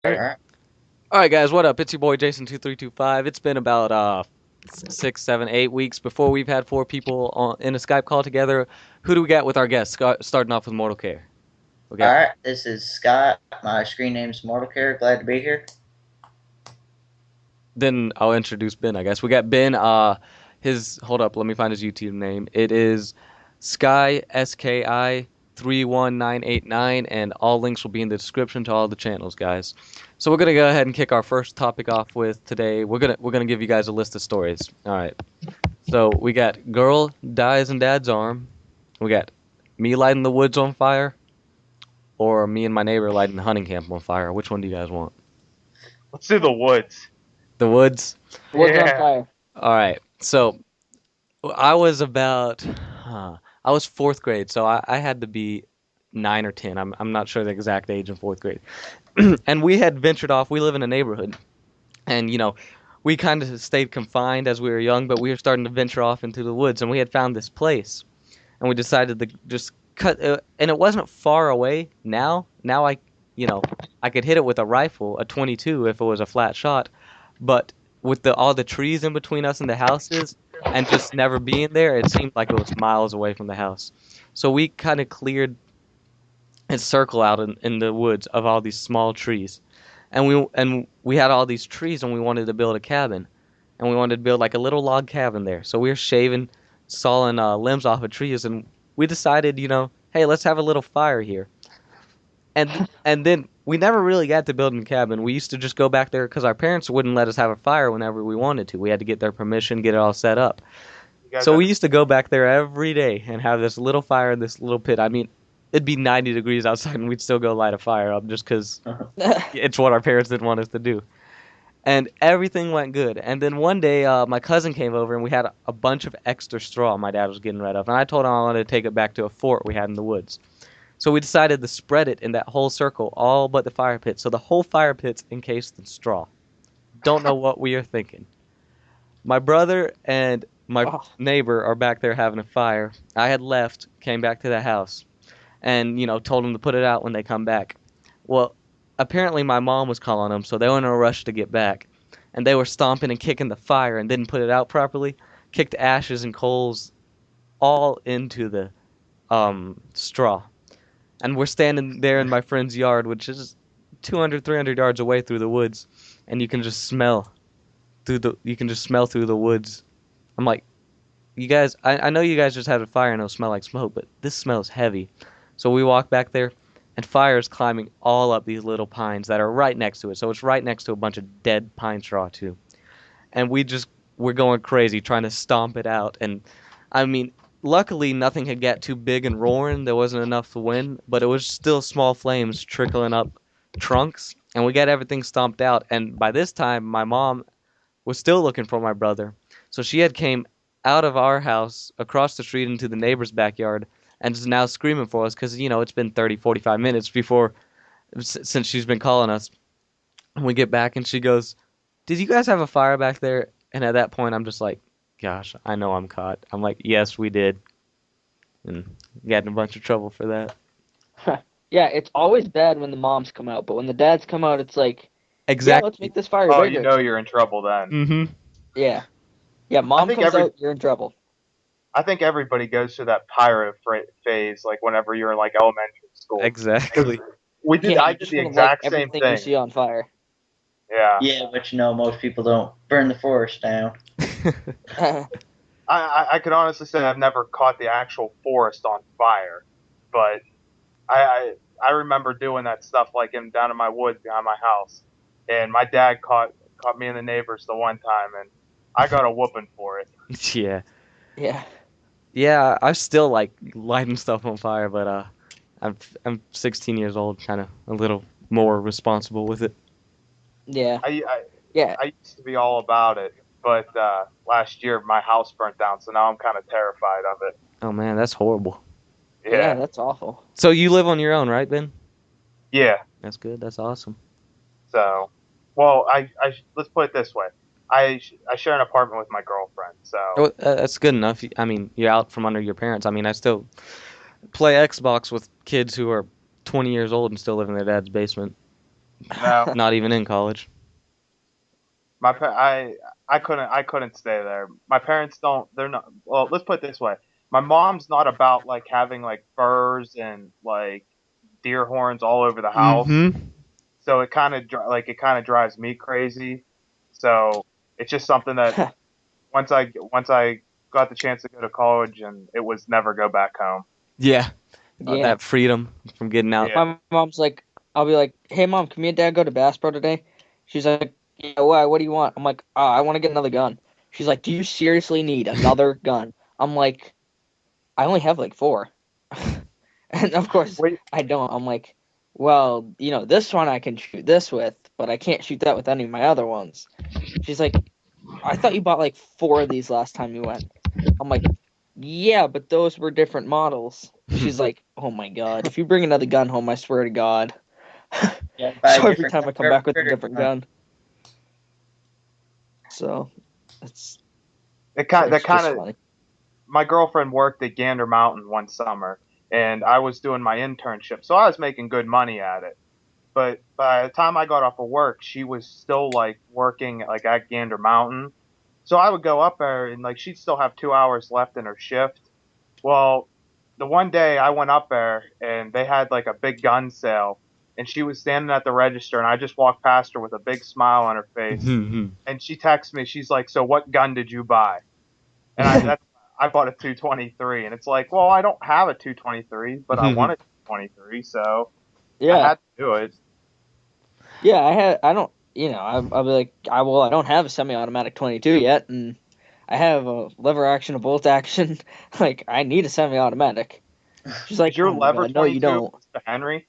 All Alright. right. All right, guys, what up? It's your boy Jason2325. It's been about 6, 7, 8 weeks before we've had four people in a Skype call together. Who do we got with our guests? Starting off with Mortal Care. We All got right. This is Scott. My screen name's Mortal Care. Glad to be here. then I'll introduce Ben. I guess we got Ben. His hold up, let me find his YouTube name. It is Sky 31989, and all links will be in the description to all the channels, guys. So we're gonna go ahead and kick our first topic off with today. We're gonna give you guys a list of stories. All right. So we got girl dies in dad's arm. We got me lighting the woods on fire, or me and my neighbor lighting the hunting camp on fire. Which one do you guys want? Let's do the woods. The woods. Woods on Yeah. fire. All right. So I was about, I was fourth grade, so I had to be 9 or 10. I'm not sure the exact age in fourth grade. And we had ventured off. We live in a neighborhood, and we kind of stayed confined as we were young, but we were starting to venture off into the woods, and we had found this place, and we decided to just cut. And it wasn't far away. Now I could hit it with a rifle, a 22, if it was a flat shot, but with the all the trees in between us and the houses, and just never being there, it seemed like it was miles away from the house. So we kind of cleared a circle out in the woods of all these small trees, and we had all these trees, and we wanted to build a cabin, and we wanted to build like a little log cabin there. So we were shaving, sawing limbs off of trees, and we decided, hey, let's have a little fire here. And then we never really got to building a cabin. We used to just go back there because our parents wouldn't let us have a fire whenever we wanted to. We had to get their permission, get it all set up. You guys So we have, used to go back there every day and have this little fire in this little pit. I mean, it'd be 90 degrees outside, and we'd still go light a fire up just because it's what our parents didn't want us to do. And everything went good. And then one day, my cousin came over, and we had a bunch of extra straw my dad was getting rid of. And I told him I wanted to take it back to a fort we had in the woods. So we decided to spread it in that whole circle, all but the fire pit. So the whole fire pit's encased in straw. Don't know what we are thinking. My brother and my Oh, neighbor are back there having a fire. I had left, came back to the house, and told them to put it out when they come back. Well, apparently my mom was calling them, so they were in a rush to get back, and they were stomping and kicking the fire and didn't put it out properly. Kicked ashes and coals all into the straw, and we're standing there in my friend's yard, which is 200, 300 yards away through the woods, and you can just smell through the woods. I'm like, you guys, I know you guys just had a fire and it'll smell like smoke, but this smells heavy. So we walk back there, and fire is climbing all up these little pines that are right next to it. So it's right next to a bunch of dead pine straw too. And we're going crazy trying to stomp it out. And I mean, luckily nothing had got too big and roaring. There wasn't enough to win, but it was still small flames trickling up trunks. And we got everything stomped out. And by this time, my mom was still looking for my brother. So she had came out of our house across the street into the neighbor's backyard and is now screaming for us because it's been 30, 45 minutes before since she's been calling us. And we get back and she goes, "Did you guys have a fire back there?" And at that point, I'm just like, "Gosh, I know I'm caught." I'm like, "Yes, we did," and got in a bunch of trouble for that. yeah, it's always bad when the moms come out, but when the dads come out, it's like, yeah, let's Exactly. make this fire oh, bigger. you're in trouble then. Mm-hmm. Yeah, yeah, I mom think comes every out, you're in trouble. I think everybody goes through that pirate phase, like whenever you're in like elementary school. Because Exactly. Yeah, I you did just the want to light exact same everything you thing. see on fire. Yeah. Yeah, but most people don't burn the forest down. I could honestly say I've never caught the actual forest on fire, but I, I remember doing that stuff like in down in my woods behind my house, and my dad caught me and the neighbors the one time, and I got a whooping for it. Yeah. yeah, Yeah, I still like lighting stuff on fire, but I'm 16 years old, kind of a little more responsible with it. yeah, I I, yeah, I used to be all about it, but last year my house burnt down, so now I'm kind of terrified of it. Oh man, that's horrible. yeah, Yeah, that's awful. So you live on your own, right, Ben? yeah. That's good. That's awesome. So, well, let's put it this way. I share an apartment with my girlfriend, so Oh, that's good enough. I mean, you're out from under your parents. I mean, I still play Xbox with kids who are 20 years old and still live in their dad's basement. No, Not even in college. I couldn't stay there. My parents don't. They're not. Well, let's put it this way. My mom's not about like having like furs and like deer horns all over the house. Mm-hmm. So it kind of drives me crazy. So it's just something that once I got the chance to go to college, and it was never go back home. Yeah. Yeah. That freedom from getting out. Yeah. My mom's like, I'll be like, hey mom, can me and dad go to Bass Pro today? She's like, yeah, why? What do you want? I'm like, I want to get another gun. She's like, do you seriously need another gun? I'm like, I only have like 4. And of course, Wait, I don't. I'm like, well, this one I can shoot this with, but I can't shoot that with any of my other ones. She's like, I thought you bought like 4 of these last time you went. I'm like, yeah, but those were different models. She's like, oh my god, if you bring another gun home, I swear to God. Yeah, buy So a every different time I come back with a critter different gun. So it's it kind that it's kind just of funny. my girlfriend worked at Gander Mountain one summer, and I was doing my internship, so I was making good money at it. But by the time I got off of work, she was still like working like at Gander Mountain. So I would go up there and like she'd still have 2 hours left in her shift. Well, the one day I went up there and they had like a big gun sale, and she was standing at the register, and I just walked past her with a big smile on her face, and she texts me. She's like, "So what gun did you buy?" And I bought a 223, and it's like, well, I don't have a 223, but I want a 223, so I Yeah, had to do it. yeah. I don't. I'll be like, I don't have a semi-automatic 22 yet, and I have a lever action, a bolt action. Like, I need a semi-automatic. She's like, Is your oh my lever god, no, you 22 don't. the Henry?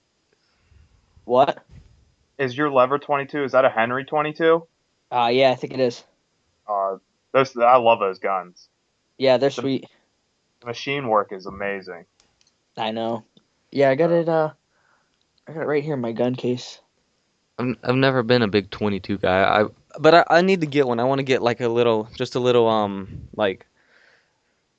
What? Is your lever 22? Is that a Henry 22? Yeah, I think it is. Uh, I love those guns. Yeah, they're The sweet. machine work is amazing. I know. Yeah, I got it. I got it right here in my gun case. I've never been a big 22 guy. But I need to get one. I want to get like just a little like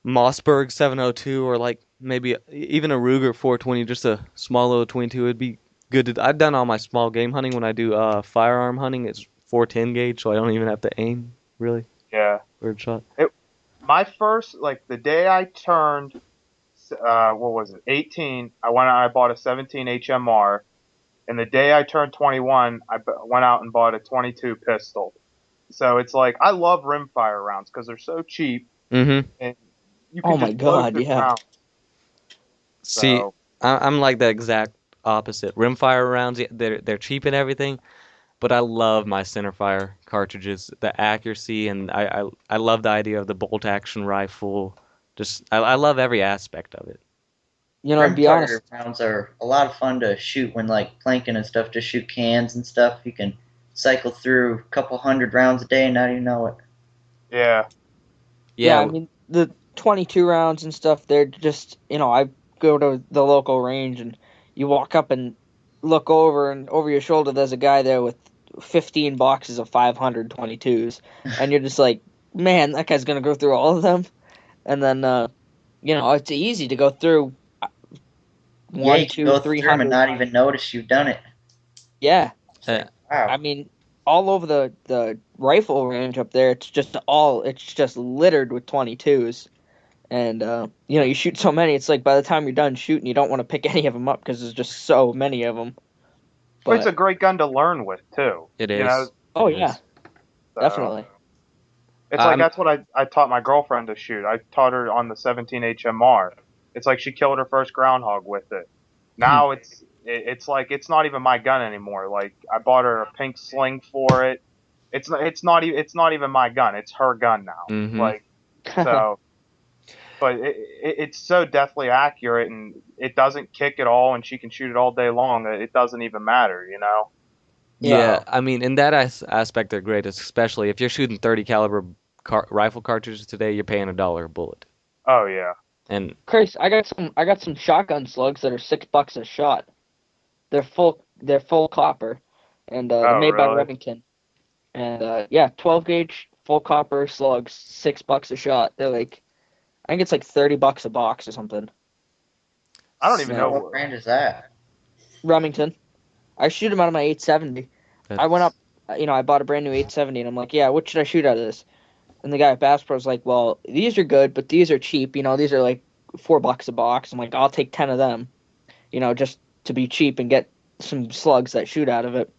Mossberg 702 or like maybe even a Ruger 420, just a small little 22. It'd be good to. I've done all my small game hunting when I do firearm hunting. It's 410 gauge, so I don't even have to aim really. Yeah. Bird shot. My first, like the day I turned, what was it, 18, I went out, I bought a 17 HMR, and the day I turned 21, went out and bought a 22 pistol. So it's like I love rimfire rounds because they're so cheap Mm-hmm. and you Oh can my just blow god, through yeah. rounds. See, So I'm like the exact opposite. Rimfire rounds, yeah, they're cheap and everything, but I love my centerfire cartridges, the accuracy, and I love the idea of the bolt action rifle. Just I love every aspect of it. To be rimfire honest, rounds are a lot of fun to shoot when like planking and stuff, to shoot cans and stuff. You can cycle through a couple hundred rounds a day and not even know it. yeah, yeah, I Yeah, mean the 22 rounds and stuff. They're just, I go to the local range and you walk up and look over, and over your shoulder there's a guy there with 15 boxes of 522s, and you're just like, man, that guy's gonna go through all of them. And then it's easy to go through Yeah, one, you can two, go three through them and hundred. not even notice you've done it. Yeah, It's like, wow. I mean, all over the rifle range up there, it's just littered with 22s. And you shoot so many, it's like by the time you're done shooting, you don't want to pick any of them up because there's just so many of them. but it's a But great gun to learn with too. it You know, is. oh It yeah, is. so definitely. it's like I'm that's what I taught my girlfriend to shoot. I taught her on the 17 HMR. It's like she killed her first groundhog with it. Now it's like it's not even my gun anymore. Like I bought her a pink sling for it. It's not even my gun. It's her gun now. mm-hmm. Like so, but it's so deathly accurate, and it doesn't kick at all, and she can shoot it all day long. It doesn't even matter, you know. Yeah. Yeah, I mean, in that aspect, they're great, especially if you're shooting 30 caliber rifle cartridges today, you're paying $1 a bullet. Oh yeah. And Chris, I got some shotgun slugs that are $6 a shot. They're full copper, and they're Oh made by really? Remington. And yeah, 12 gauge full copper slugs, $6 a shot. They're like, I think it's like $30 a box or something. I don't even Now, And what know. brand is that? Remington. I shoot them out of my 870. I went up, I bought a brand new 870, and I'm like, yeah, what should I shoot out of this? And the guy at Bass Pro's like, well, these are good, but these are cheap. These are like $4 a box. I'm like, I'll take 10 of them, just to be cheap and get some slugs that shoot out of it.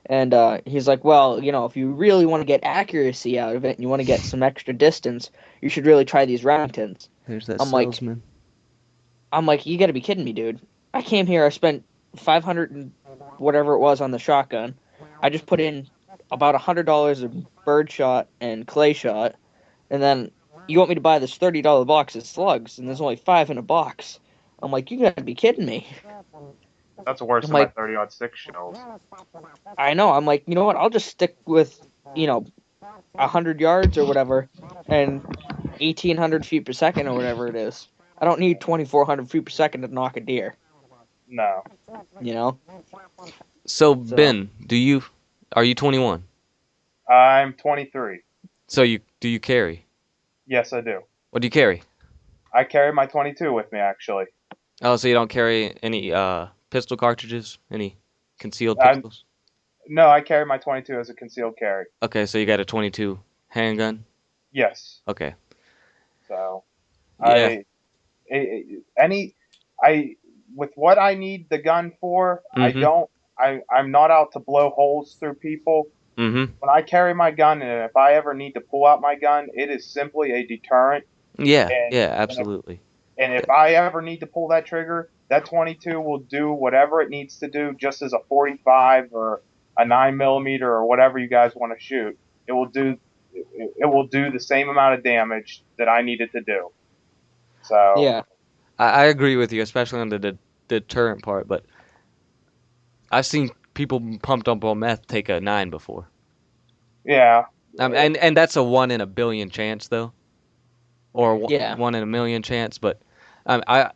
And he's like, well, if you really want to get accuracy out of it and you want to get some extra distance, you should really try these Remingtons. There's that I'm like, salesman. you got to be kidding me, dude. I came here, I spent 500 and whatever it was on the shotgun. I just put in about $100 of birdshot and clay shot, and then you want me to buy this $30 box of slugs, and there's only 5 in a box. I'm like, you got to be kidding me. That's worse than my 30-06 shells. I know. I'm like, you know what? I'll just stick with, 100 yards or whatever, and 1,800 feet per second or whatever it is. I don't need 2,400 feet per second to knock a deer. No. So Ben, are you 21? I'm 23. So do you carry? Yes, I do. What do you carry? I carry my 22 with me, actually. Oh, so you don't carry any pistol cartridges? Any concealed pistols? No, I carry my 22 as a concealed carry. Okay, so you got a 22 handgun? Yes. Okay. So, yeah. With what I need the gun for, Mm-hmm. I'm not out to blow holes through people. Mm-hmm. When I carry my gun, and if I ever need to pull out my gun, it is simply a deterrent. Yeah, absolutely. And if I ever need to pull that trigger, that 22 will do whatever it needs to do, just as a 45 or a 9mm or whatever you guys want to shoot. It will do the same amount of damage that I need it to do. So yeah, I agree with you, especially on the deterrent part. But I've seen people pumped up on meth take a 9 before. Yeah. And that's a 1 in a billion chance, though, or 1 in a million chance. But I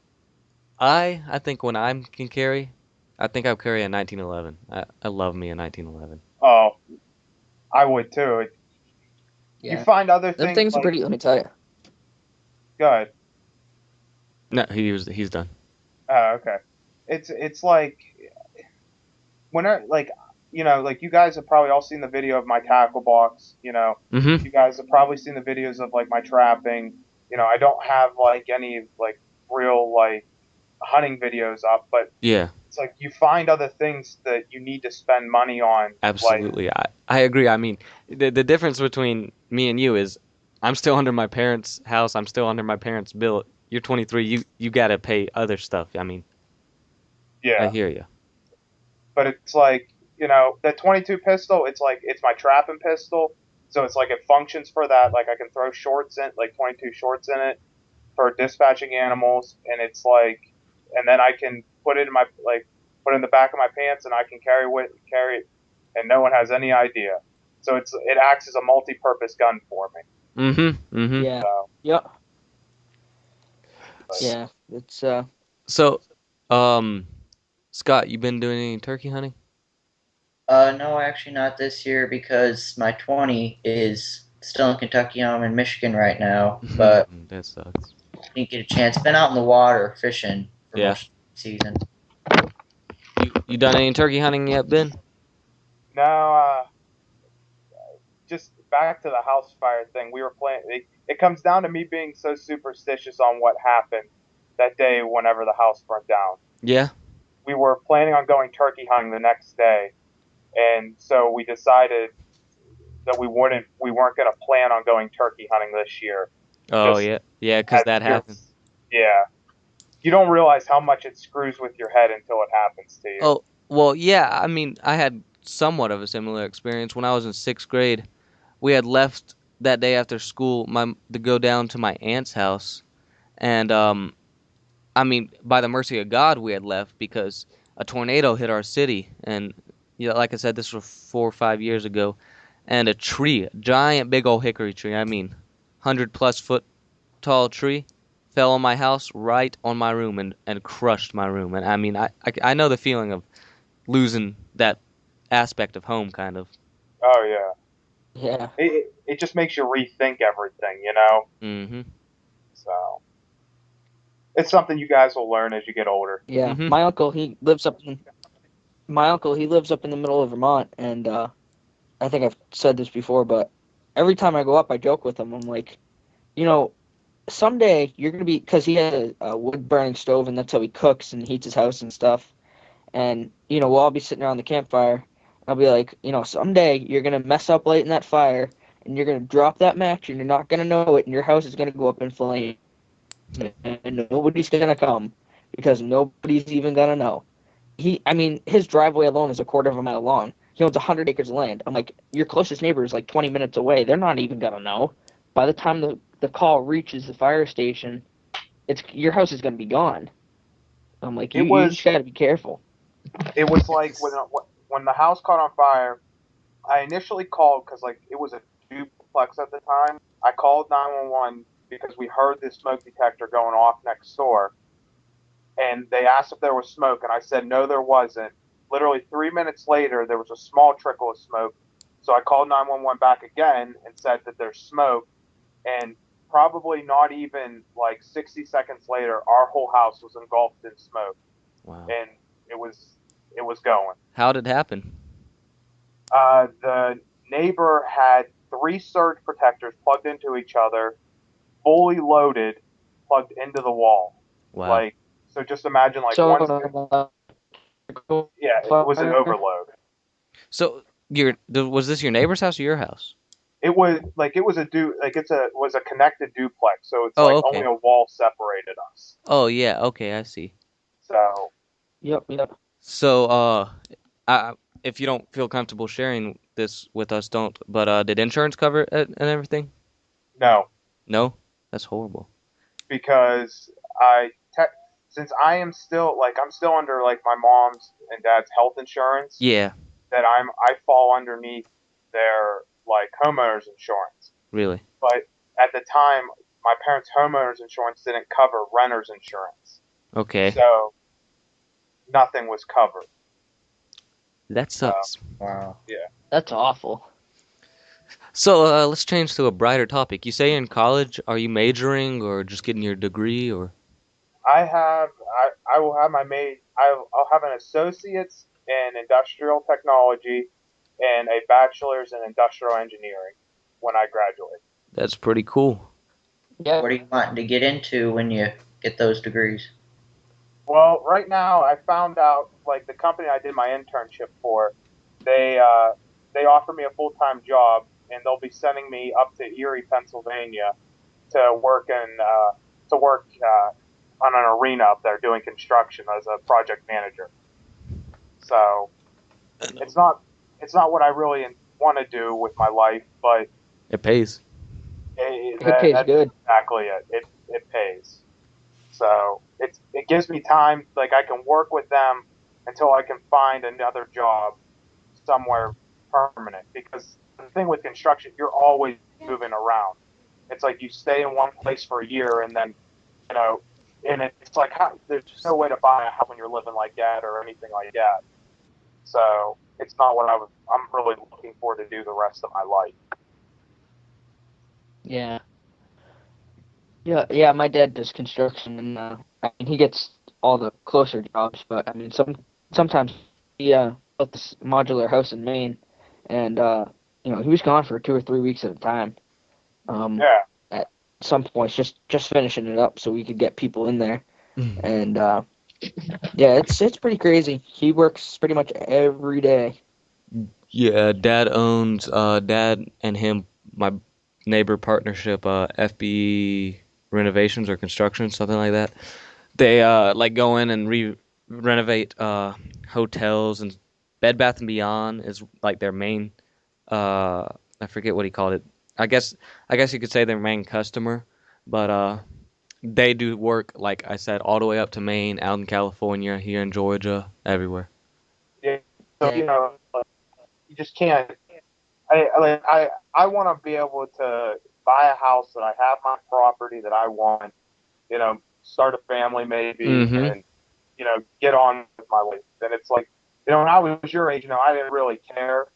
think when I can carry, I think I'll carry a 1911. I love me a 1911. Oh, I would too. Yeah. You find other things. Them things are pretty. Let me tell you. Go ahead. No, he's done. Oh, okay. It's like like you guys have probably all seen the video of my tackle box. Mm-hmm. You guys have probably seen the videos of like my trapping. I don't have like any like real like hunting videos up, but yeah, it's like you find other things that you need to spend money on. Absolutely, I agree. I mean, the difference between me and you is I'm still under my parents' house. I'm still under my parents' bill. You're 23. You gotta pay other stuff. I mean, yeah, I hear you. But it's like that 22 pistol. It's like it's my trapping pistol, so it's like it functions for that. Like I can throw shorts in, like 22 shorts in it for dispatching animals, and it's like, and then I can put it in the back of my pants, and I can carry it, and no one has any idea. So it acts as a multi-purpose gun for me. Mm-hmm. Mm-hmm. Yeah. So, Yep. Yeah. It's So, Scott, you been doing any turkey hunting? No, actually not this year because my 20 is still in Kentucky. I'm in Michigan right now, but that sucks. Didn't get a chance. Been out in the water fishing for most of the season. You done any turkey hunting yet, Ben? No, just back to the house fire thing. We were playing. It comes down to me being so superstitious on what happened that day whenever the house burnt down. Yeah. We were planning on going turkey hunting the next day, and so we decided that we weren't going to plan on going turkey hunting this year. Oh, yeah, because that happened. Yeah. You don't realize how much it screws with your head until it happens to you. Oh, well, yeah. I mean, I had somewhat of a similar experience when I was in 6th grade. We had left that day after school to go down to my aunt's house, and I mean, by the mercy of God, we had left because a tornado hit our city, and like I said, this was 4 or 5 years ago, and a giant, big old hickory tree. I mean, 100+ foot tall tree fell on my house right on my room and crushed my room. And I mean, I know the feeling of losing that aspect of home, kind of. Oh yeah. Yeah. It just makes you rethink everything, Mm-hmm. So it's something you guys will learn as you get older. Yeah. Mm-hmm. My uncle, he lives up in my uncle, he lives up in the middle of Vermont, and I think I've said this before, but every time I go up, I joke with him. I'm like, you know, someday you're gonna be, because he has a wood burning stove, and that's how he cooks and heats his house and stuff. And we'll all be sitting around the campfire. I'll be like, someday you're gonna mess up lighting that fire, and you're gonna drop that match, and you're not gonna know it, and your house is gonna go up in flames, and nobody's gonna come because nobody's even gonna know. I mean, his driveway alone is a quarter of a mile long. He owns 100 acres of land. I'm like, your closest neighbor is like 20 minutes away. They're not even gonna know. By the time the call reaches the fire station, it's your house is gonna be gone. I'm like, It you just was gotta be careful. it was like when the house caught on fire. I initially called because like it was a duplex at the time. I called 911 because we heard the smoke detector going off next door, and they asked if there was smoke, and I said no, there wasn't. Literally 3 minutes later, there was a small trickle of smoke. So I called 911 back again and said that there's smoke, and probably not even like 60 seconds later, our whole house was engulfed in smoke, Wow. and it was going. How did it happen? The neighbor had three surge protectors plugged into each other, fully loaded, plugged into the wall. Wow. Like, so just imagine like So, yeah, it was an overload. So was this your neighbor's house or your house? It was like it was was a connected duplex, so it's Oh, like only okay. a wall separated us. Oh, yeah. Okay, I see. So Yep. So, I, if you don't feel comfortable sharing this with us, don't. But did insurance cover it and everything? no, No, that's horrible. because since I'm still under like my mom's and dad's health insurance, Yeah, that I fall underneath their like homeowners insurance. really. But at the time, my parents' homeowners insurance didn't cover renters insurance, Okay, so nothing was covered. that So sucks. Wow. yeah, That's awful. So let's change to a brighter topic. You say in college, are you majoring or just getting your degree or? I will have I'll have an associate's in industrial technology and a bachelor's in industrial engineering when I graduate. That's pretty cool. Yeah. What are you wanting to get into when you get those degrees? Well, right now I found out like the company I did my internship for, they offer me a full time job and they'll be sending me up to Erie, Pennsylvania, to work on an arena up there doing construction as a project manager. So it's not what I really want to do with my life, but It pays. It pays that's good. exactly it. It pays. So it gives me time, like I can work with them until I can find another job somewhere permanent. Because the thing with construction, you're always moving around. It's like you stay in one place for a year and then, you know, and it's like there's no way to buy a house when you're living like that or anything like that. So it's not what I'm really looking for to do the rest of my life. Yeah. Yeah. My dad does construction, and I mean, he gets all the closer jobs, but I mean, sometimes he built this modular house in Maine, and he was gone for 2 or 3 weeks at a time. Yeah. At some points, just finishing it up so we could get people in there, and yeah, it's pretty crazy. He works pretty much every day. Yeah, Dad and him, my neighbor partnership, FB renovations or construction, something like that. They like go in and renovate hotels and Bed Bath and Beyond is like their main. I forget what he called it. I guess you could say their main customer, but they do work like I said all the way up to Maine, out in California, here in Georgia, everywhere. Yeah. So Yeah. you just can't. I want to be able to buy a house that I have my property that I want. Start a family maybe, Mm-hmm. and get on with my life. And it's like, when I was your age, I didn't really care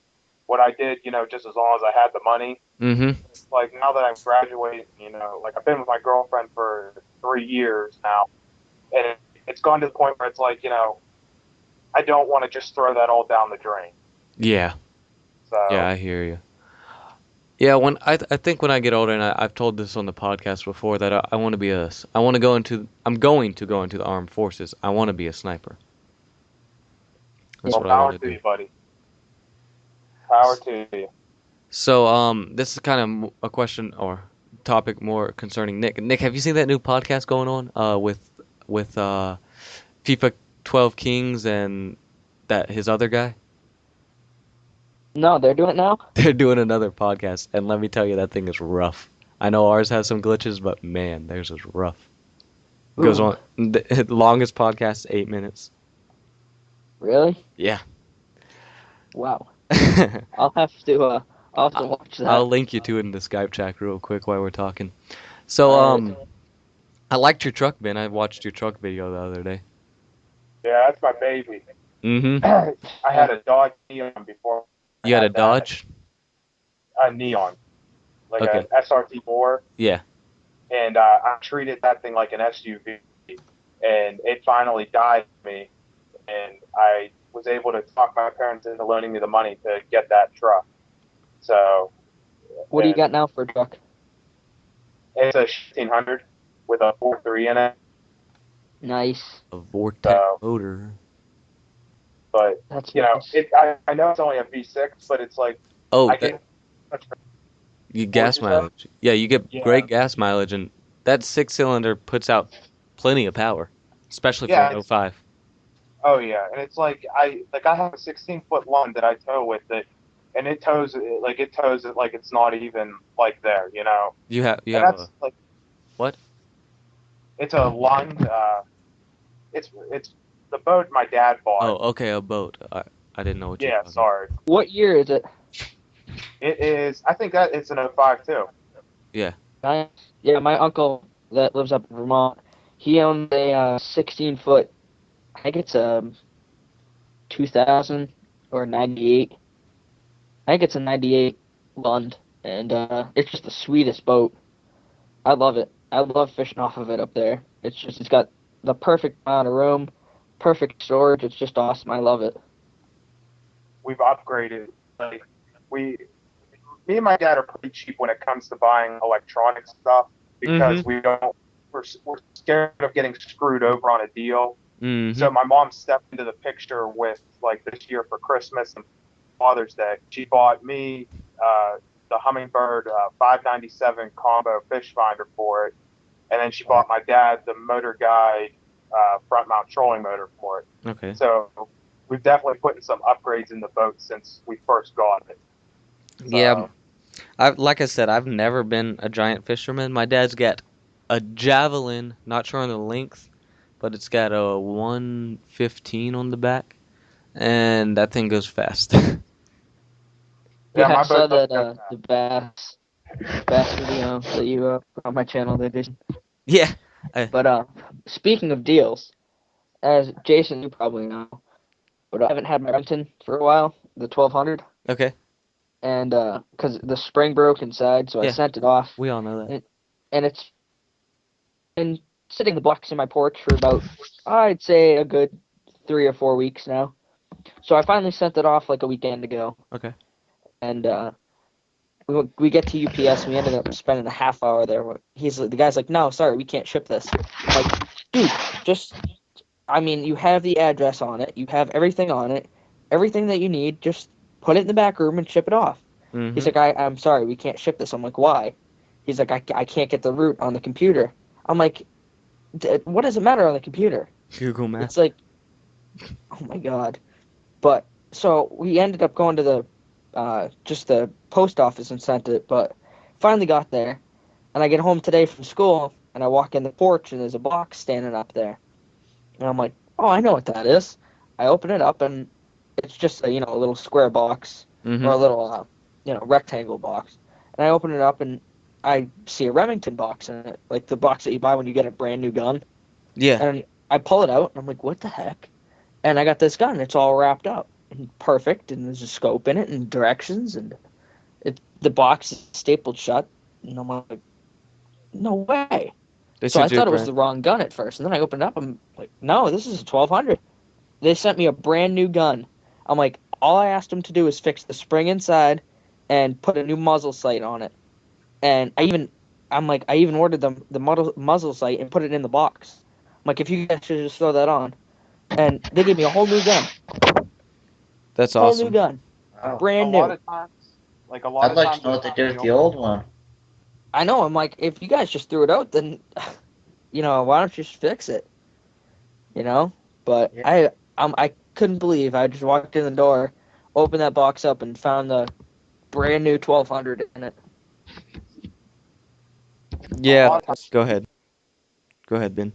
what I did, just as long as I had the money. Mm-hmm. Like now that I'm graduating, like I've been with my girlfriend for 3 years now, and it's gone to the point where it's like, I don't want to just throw that all down the drain. Yeah. So Yeah, I hear you. Yeah, when I think when I get older, and I've told this on the podcast before that I want to be I want to go into I'm going to go into the armed forces. I want to be a sniper. That's well, what I power want to to do. you, buddy. Power to you. So, this is kind of a question or topic more concerning Nick. Nick, have you seen that new podcast going on with FIFA 12 Kings and that his other guy? No, they're doing it now. They're doing another podcast, and let me tell you, that thing is rough. I know ours has some glitches, but man, theirs is rough. It goes Ooh. on. The longest podcast, 8 minutes. Really? Yeah. Wow. I'll have to watch that. I'll link you to it in the Skype chat real quick while we're talking. So, Alright. I liked your truck, Ben. I watched your truck video the other day. Yeah, that's my baby. Mm-hmm. I had a Dodge Neon before. You had a that. Dodge? A Neon, like Okay. a SRT4, Yeah. and I treated that thing like an SUV, and it finally died to me, and I was able to talk my parents into loaning me the money to get that truck. So What do you and got now for a truck? It's a 1500 with a 4.3 in it, Nice. A Vortec So- motor. but That's you know, nice. I know it's only a V6, but it's like Oh, I get you gas What'd you say? mileage. Yeah, you get Yeah. great gas mileage, and that 6-cylinder puts out plenty of power, especially for Yeah, an it's- 05. oh yeah, and it's like I have a 16-foot lawn that I tow with it, and it tows it like it's not even like there, you know. You have And a that's like what? it's a line. It's the boat my dad bought. Oh, okay, a boat. I didn't know what you. yeah, sorry. What year is it? It is. I think that it's an 05 too. Nice. Yeah, my uncle that lives up in Vermont, he owns a 16-foot. I think it's a 2000 or 98. I think it's a 98 Lund, and it's just the sweetest boat. I love it. I love fishing off of it up there. It's got the perfect amount of room, perfect storage. It's just awesome. I love it. We've upgraded. Like me and my dad are pretty cheap when it comes to buying electronic stuff because we don't. We're scared of getting screwed over on a deal. Mm-hmm. So my mom stepped into the picture with like this year for Christmas and Father's Day. She bought me the Humminbird 597 combo fish finder for it, and then she bought my dad the Motor Guide front mount trolling motor for it. Okay. So we've definitely put in some upgrades in the boat since we first got it. So, Yeah. Like I said, I've never been a giant fisherman. My dad's got a Javelin, not sure on the length, but it's got a 115 on the back, and that thing goes fast. Yeah, I my saw boat that does the bass video that you put on my channel there, Jason. Yeah. But speaking of deals, as Jason you probably know, but I haven't had my Remington for a while, the 1200, Okay. and because the spring broke inside, so I Yeah. sent it off, We all know that. and it's been sitting in the box in my porch for about, I'd say, a good 3 or 4 weeks now. So I finally sent it off like a weekend ago. Okay. And we get to UPS, and we ended up spending a half hour there. The guy's like, "No, sorry, we can't ship this." I'm like, dude, you have the address on it, you have everything on it, everything that you need. Just put it in the back room and ship it off. Mm-hmm. He's like, I'm sorry, we can't ship this. I'm like, why? He's like, I can't get the route on the computer. I'm like, what does it matter on the computer? Google Maps. It's like, oh my god. But so we ended up going to the just the post office and sent it, but finally got there, and I get home today from school, and I walk in the porch, and there's a box standing up there, and I'm like, oh, I know what that is. I open it up, and it's just a little square box Mm-hmm. or a little rectangle box, and I open it up, and I see a Remington box in it, like the box that you buy when you get a brand new gun, Yeah. and I pull it out, and I'm like, what the heck? And I got this gun. It's all wrapped up and perfect, and there's a scope in it and directions, and the box is stapled shut. And I'm like, no way. They So I said you're thought it was brand- the wrong gun at first, and then I opened it up. I'm like, no, this is a 1200. They sent me a brand new gun. I'm like, all I asked them to do is fix the spring inside and put a new muzzle sight on it. And I even ordered the muzzle sight and put it in the box. I'm like, if you guys should just throw that on. And they gave me a whole new gun. That's Whole new awesome. gun. Wow. A Brand lot new. of times, like a lot I'd of like to times, know what they did with the old one. I know, I'm like, if you guys just threw it out, then why don't you just fix it? But Yeah. I couldn't believe I just walked in the door, opened that box up, and found the brand new 1200 in it. Yeah. lot of times, Go ahead. Go ahead, Ben.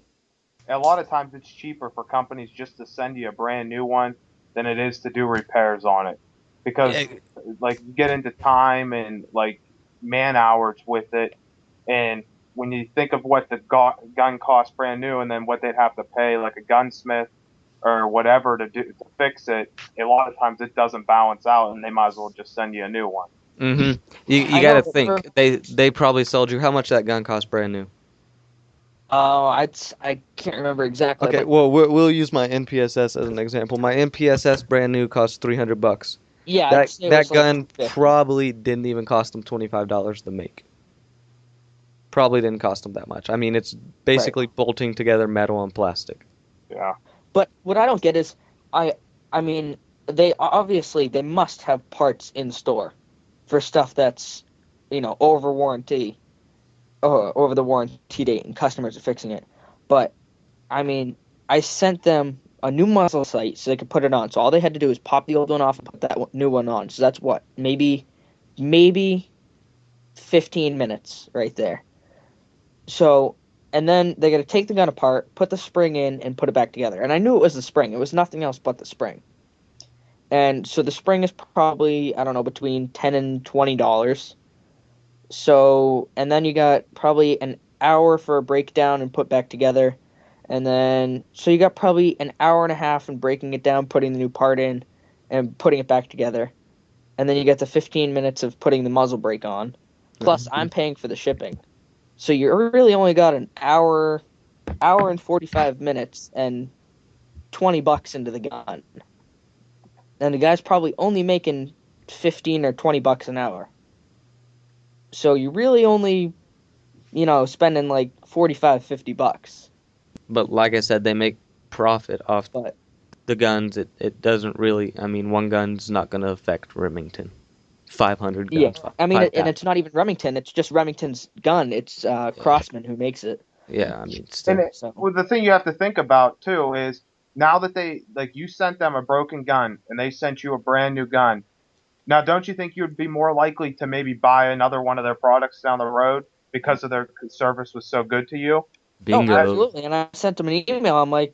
a lot of times it's cheaper for companies just to send you a brand new one than it is to do repairs on it, because Yeah. like you get into time and like man hours with it, and when you think of what the gun costs brand new and then what they'd have to pay like a gunsmith or whatever to fix it, a lot of times it doesn't balance out, and they might as well just send you a new one. Mm-hmm. You I got know. to think they probably sold you how much that gun cost brand new. Oh, I can't remember exactly, Okay, but well we'll use my NPSS as an example. My NPSS brand new costs $300. yeah, I'd That say it that was like gun 50. probably didn't even cost them $25 to make. Probably didn't cost them that much. I mean, it's basically bolting together metal and plastic. Yeah. But what I don't get is, I I mean, they must have parts in store for stuff that's, over warranty, over the warranty date, and customers are fixing it. But I mean, I sent them a new muzzle sight so they could put it on. So all they had to do is pop the old one off and put that new one on. So that's what, maybe 15 minutes right there. So, and then they got to take the gun apart, put the spring in, and put it back together. And I knew it was the spring. It was nothing else but the spring. And so the spring is probably, I don't know, between $10 and $20. So, and then you got probably an hour for a breakdown and put back together. And then, so you got probably an hour and a half in breaking it down, putting the new part in, and putting it back together. And then you get the 15 minutes of putting the muzzle brake on. Plus, I'm paying for the shipping. So you really only got an hour and 45 minutes and $20 into the gun. And the guy's probably only making 15 or $20 an hour. So you really only, spending like 45, $50. But like I said, they make profit off But the guns. It doesn't really. I mean, one gun's not going to affect Remington. 500 yeah, guns, I mean, and 5,000. it's not even Remington. It's just Remington's gun. It's Crossman who makes it. Yeah, I mean, And still. So well, the thing you have to think about too is now that they like you sent them a broken gun and they sent you a brand new gun. Now, don't you think you'd be more likely to maybe buy another one of their products down the road because of their service was so good to you? no, Bingo. absolutely. And I sent him an email. I'm like,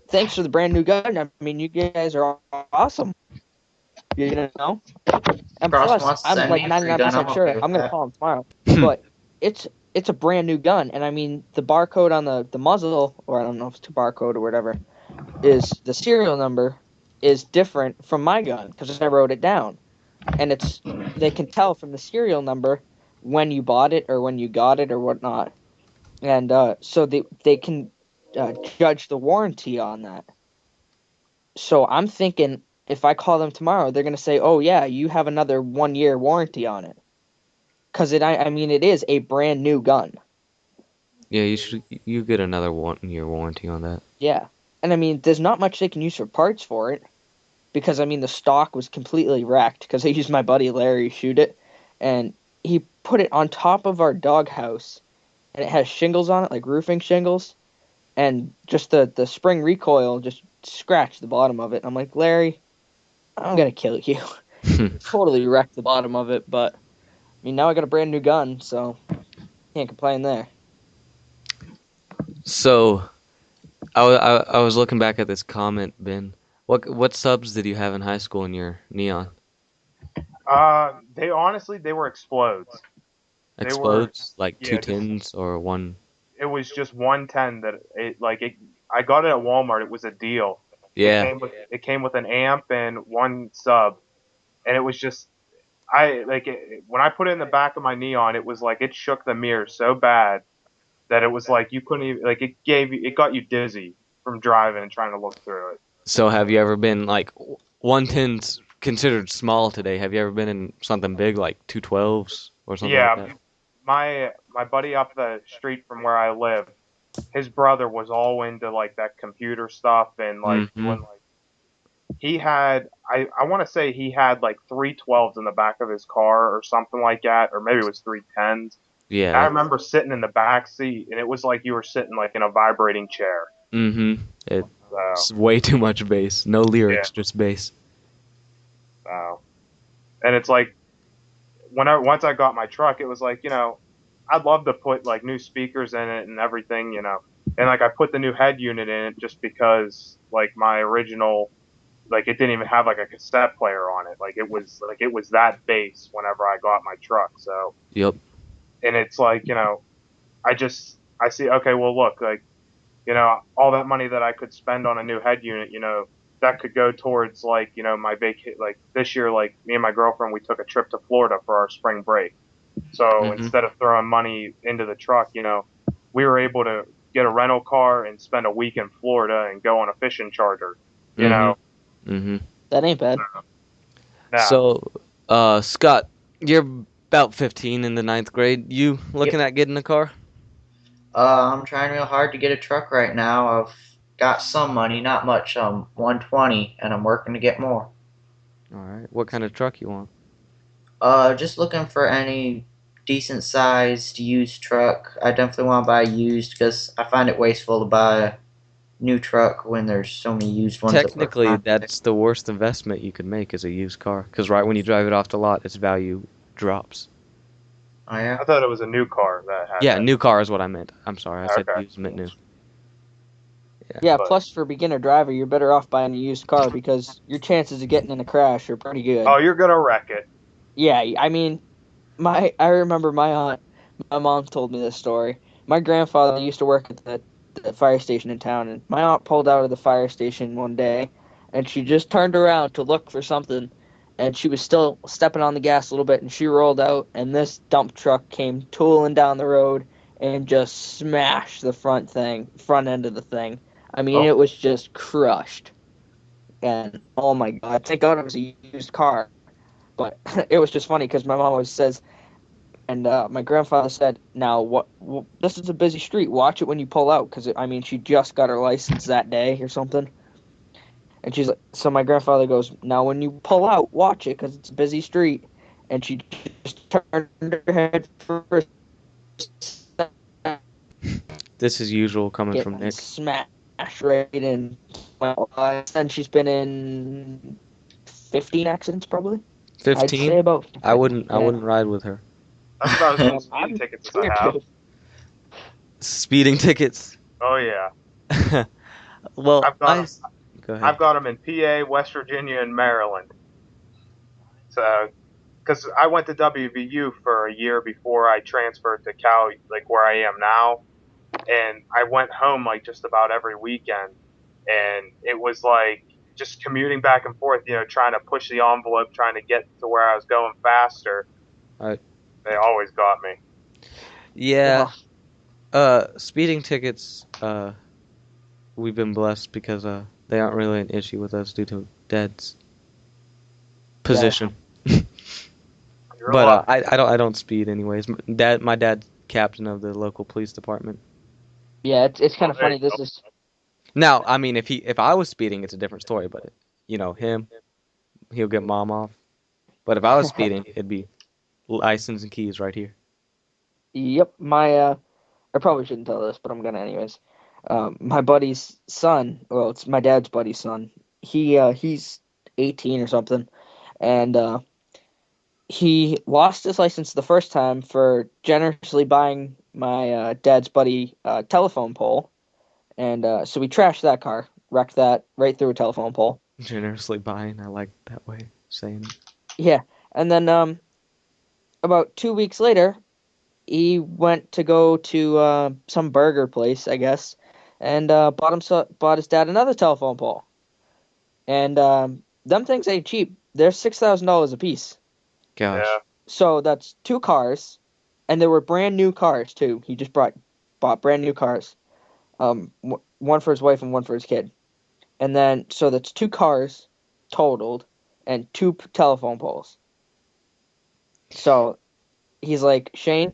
thanks for the brand new gun. I mean, you guys are awesome. You know. And Cross plus, wants to I'm send me like a free gun. 99% I'm okay sure with I'm gonna that. call him tomorrow. But it's a brand new gun, and I mean the barcode on the muzzle, or I don't know if it's a barcode or whatever, is the serial number is different from my gun because I wrote it down, and they can tell from the serial number when you bought it or when you got it or whatnot, and so they can judge the warranty on that. So I'm thinking if I call them tomorrow, they're gonna say, "Oh yeah, you have another 1 year warranty on it," because I mean it is a brand new gun. Yeah, you get another 1 year warranty on that. Yeah, and I mean there's not much they can use for parts for it because I mean the stock was completely wrecked because I used my buddy Larry to shoot it, and he put it on top of our doghouse, and it has shingles on it like roofing shingles, and just the spring recoil just scratched the bottom of it. I'm like, Larry, I'm gonna kill you. Totally wrecked the bottom of it, but I mean now I got a brand new gun, so can't complain there. So, I was looking back at this comment, Ben. What subs did you have in high school in your neon? They were explodes. They were Explodes like two yeah, just tens or one? it was just 110 that it. I got it at Walmart. It was a deal. Yeah. It came with an amp and one sub, and it was just I like it, when I put it in the back of my neon, it was like it shook the mirror so bad that it was like you couldn't even like it got you dizzy from driving and trying to look through it. So have you ever been like 110's considered small today? Have you ever been in something big like 212s or something like Yeah, that? my buddy up the street from where I live, his brother was all into like that computer stuff and like Mm-hmm. doing like he had I want to say he had like 312s in the back of his car or something like that, or maybe it was 310s. Yeah, I that's remember sitting in the back seat and it was like you were sitting like in a vibrating chair. mm-hmm. So It's way too much bass. No yeah, lyrics, just bass. so and it's like whenever once I got my truck, it was like, I'd love to put like new speakers in it and everything, and like I put the new head unit in it just because like my original, like it didn't even have like a cassette player on it. Like it was that bass whenever I got my truck. So, Yep. and it's like, I see, okay, well look, like, all that money that I could spend on a new head unit, that could go towards like, my like this year, like me and my girlfriend, we took a trip to Florida for our spring break. So Mm-hmm. instead of throwing money into the truck, we were able to get a rental car and spend a week in Florida and go on a fishing charter. You Mm-hmm. know, Mm-hmm. That ain't bad. yeah. So, Scott, you're about 15 in the ninth grade. You looking Yep. at getting a car? I'm trying real hard to get a truck right now. I've got some money, not much. 120, and I'm working to get more. All right. What kind of truck you want? Just looking for any decent sized used truck. I definitely want to buy used because I find it wasteful to buy a new truck when there's so many used ones that work Technically, fine. that's the worst investment you could make is a used car, because right when you drive it off the lot, its value drops. Oh yeah. I thought it was a new car that had Yeah, that. new car is what I meant. I'm sorry, I said Okay. used meant new. Yeah. Yeah, But plus for beginner driver, you're better off buying a used car because your chances of getting in a crash are pretty good. oh, you're gonna wreck it. Yeah, I mean, I remember my mom told me this story. My grandfather used to work at the fire station in town, and my aunt pulled out of the fire station one day, and she just turned around to look for something, and she was still stepping on the gas a little bit, and she rolled out, and this dump truck came tooling down the road and just smashed the front end of the thing. I mean, Oh, it was just crushed, and oh my God, thank God it was a used car. But it was just funny because my mom always says, and my grandfather said, "Now, this is a busy street. Watch it when you pull out, because I mean, she just got her license that day or something." And she's like, so my grandfather goes, "Now, when you pull out, watch it, because it's a busy street." And she just turned her head for a second, This is usual coming from and Nick. smashed right in. And she's been in 15 accidents, probably. I'd 15? say about. I Yeah. wouldn't ride with her. That's about as many speeding I'm tickets as I scared have. to. Speeding tickets. Oh yeah, Well, I've got them. go ahead. I've got them in PA, West Virginia, and Maryland. So, because I went to WVU for a year before I transferred to Cal, like where I am now, and I went home like just about every weekend, and it was like just commuting back and forth, trying to push the envelope, trying to get to where I was going faster. Alright. They always got me. Yeah, Oh, speeding tickets, we've been blessed because they aren't really an issue with us due to Dad's position. You're But lucky. I don't speed anyways. My dad's captain of the local police department. yeah, it's kind Well, of there you funny. This go. is Now, I mean, if I was speeding, it's a different story. But him, he'll get mom off. But if I was speeding, it'd be license and keys right here. Yep, I probably shouldn't tell this, but I'm gonna anyways. My buddy's son, well, it's my dad's buddy's son. He's 18 or something, and he lost his license the first time for generously buying my dad's buddy telephone pole, and so we trashed that car, wrecked that right through a telephone pole. Generously buying, I like that way of saying it. Yeah, and then about 2 weeks later, he went to go to some burger place, I guess, and bought his dad another telephone pole. And them things ain't cheap. They're $6,000 a piece. Yeah. Gosh, So that's two cars, and they were brand new cars too. He just bought brand new cars, one for his wife and one for his kid. And then, so that's 2 cars totaled and 2 telephone poles. So he's like, Shane,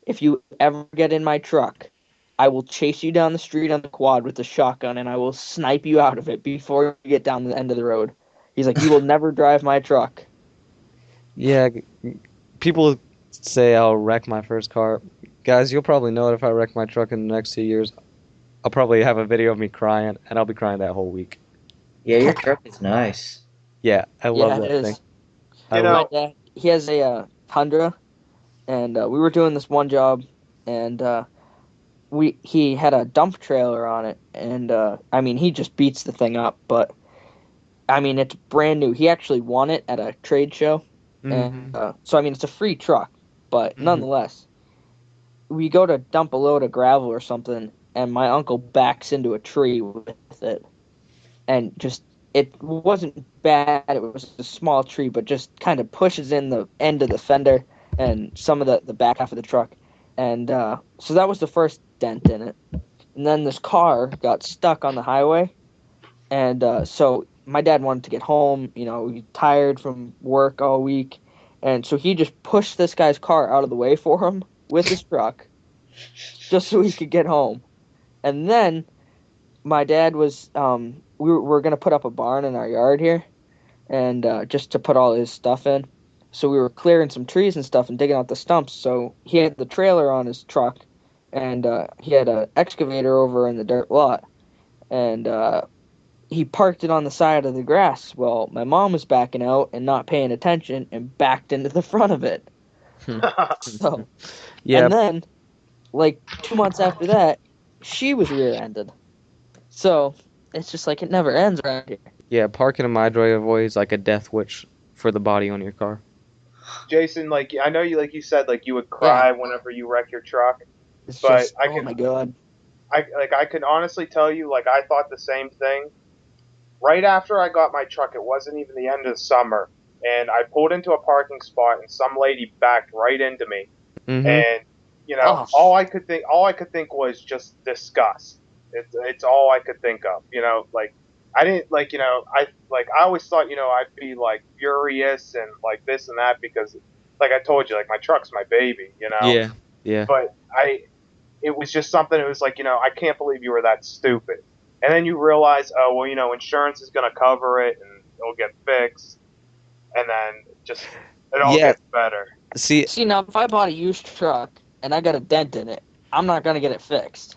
if you ever get in my truck, I will chase you down the street on the quad with a shotgun and I will snipe you out of it before you get down the end of the road. He's like, you will never drive my truck. Yeah, people say I'll wreck my first car. Guys, you'll probably know it if I wreck my truck in the next 2 years. I'll probably have a video of me crying, and I'll be crying that whole week. Yeah, your truck is nice. Yeah, I love Yeah, it that is. thing. You know, My dad, he has a Tundra, and we were doing this one job, and he had a dump trailer on it, and I mean, he just beats the thing up, but I mean, it's brand new. He actually won it at a trade show, and so I mean, it's a free truck, but nonetheless, we go to dump a load of gravel or something, and my uncle backs into a tree with it, and just it wasn't bad. It was a small tree, but just kind of pushes in the end of the fender and some of the back half of the truck, and so that was the first dent in it. And then this car got stuck on the highway, and so my dad wanted to get home. You know, he tired from work all week, and so he just pushed this guy's car out of the way for him with his truck, just so he could get home. And then my dad was we were gonna put up a barn in our yard here, and just to put all his stuff in. So we were clearing some trees and stuff and digging out the stumps. So he had the trailer on his truck, and he had an excavator over in the dirt lot, and he parked it on the side of the grass. Well, my mom was backing out and not paying attention and backed into the front of it. So, Yeah, and then, like 2 months after that, she was rear-ended. So it's just like it never ends around here. yeah. Parking in my driveway is like a death wish for the body on your car. Jason, like I know you, like you said, like you would cry whenever you wreck your truck, It's but just, oh my god. I can honestly tell you, like I thought the same thing. Right after I got my truck, it wasn't even the end of the summer, and I pulled into a parking spot, and some lady backed right into me, and Oh. all I could think was just disgust. It's all I could think of. You know, like I didn't like, I always thought, I'd be like furious and like this and that because, like I told you, like my truck's my baby. Yeah, yeah. But it was just something. It was like, I can't believe you were that stupid. And then you realize, oh well, insurance is going to cover it and it'll get fixed, and then just it all Yeah. gets better. See, now if I bought a used truck and I got a dent in it, I'm not gonna get it fixed.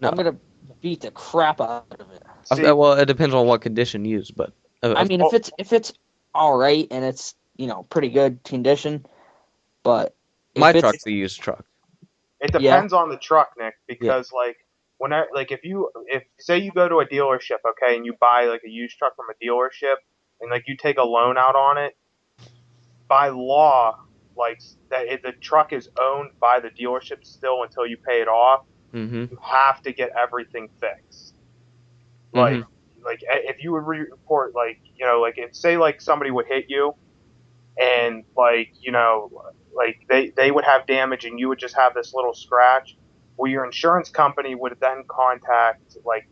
No. I'm gonna beat the crap out of it. See, well, it depends on what condition used, but I mean, if it's all right and it's pretty good condition, but my if it's truck's a used truck. it depends on the truck, Nick, because if say you go to a dealership, okay, and you buy like a used truck from a dealership, and like you take a loan out on it, by law, like that the truck is owned by the dealership still until you pay it off. Mm-hmm. You have to get everything fixed. Like if you would report like if say like somebody would hit you, and like they would have damage and you would just have this little scratch. Well, your insurance company would then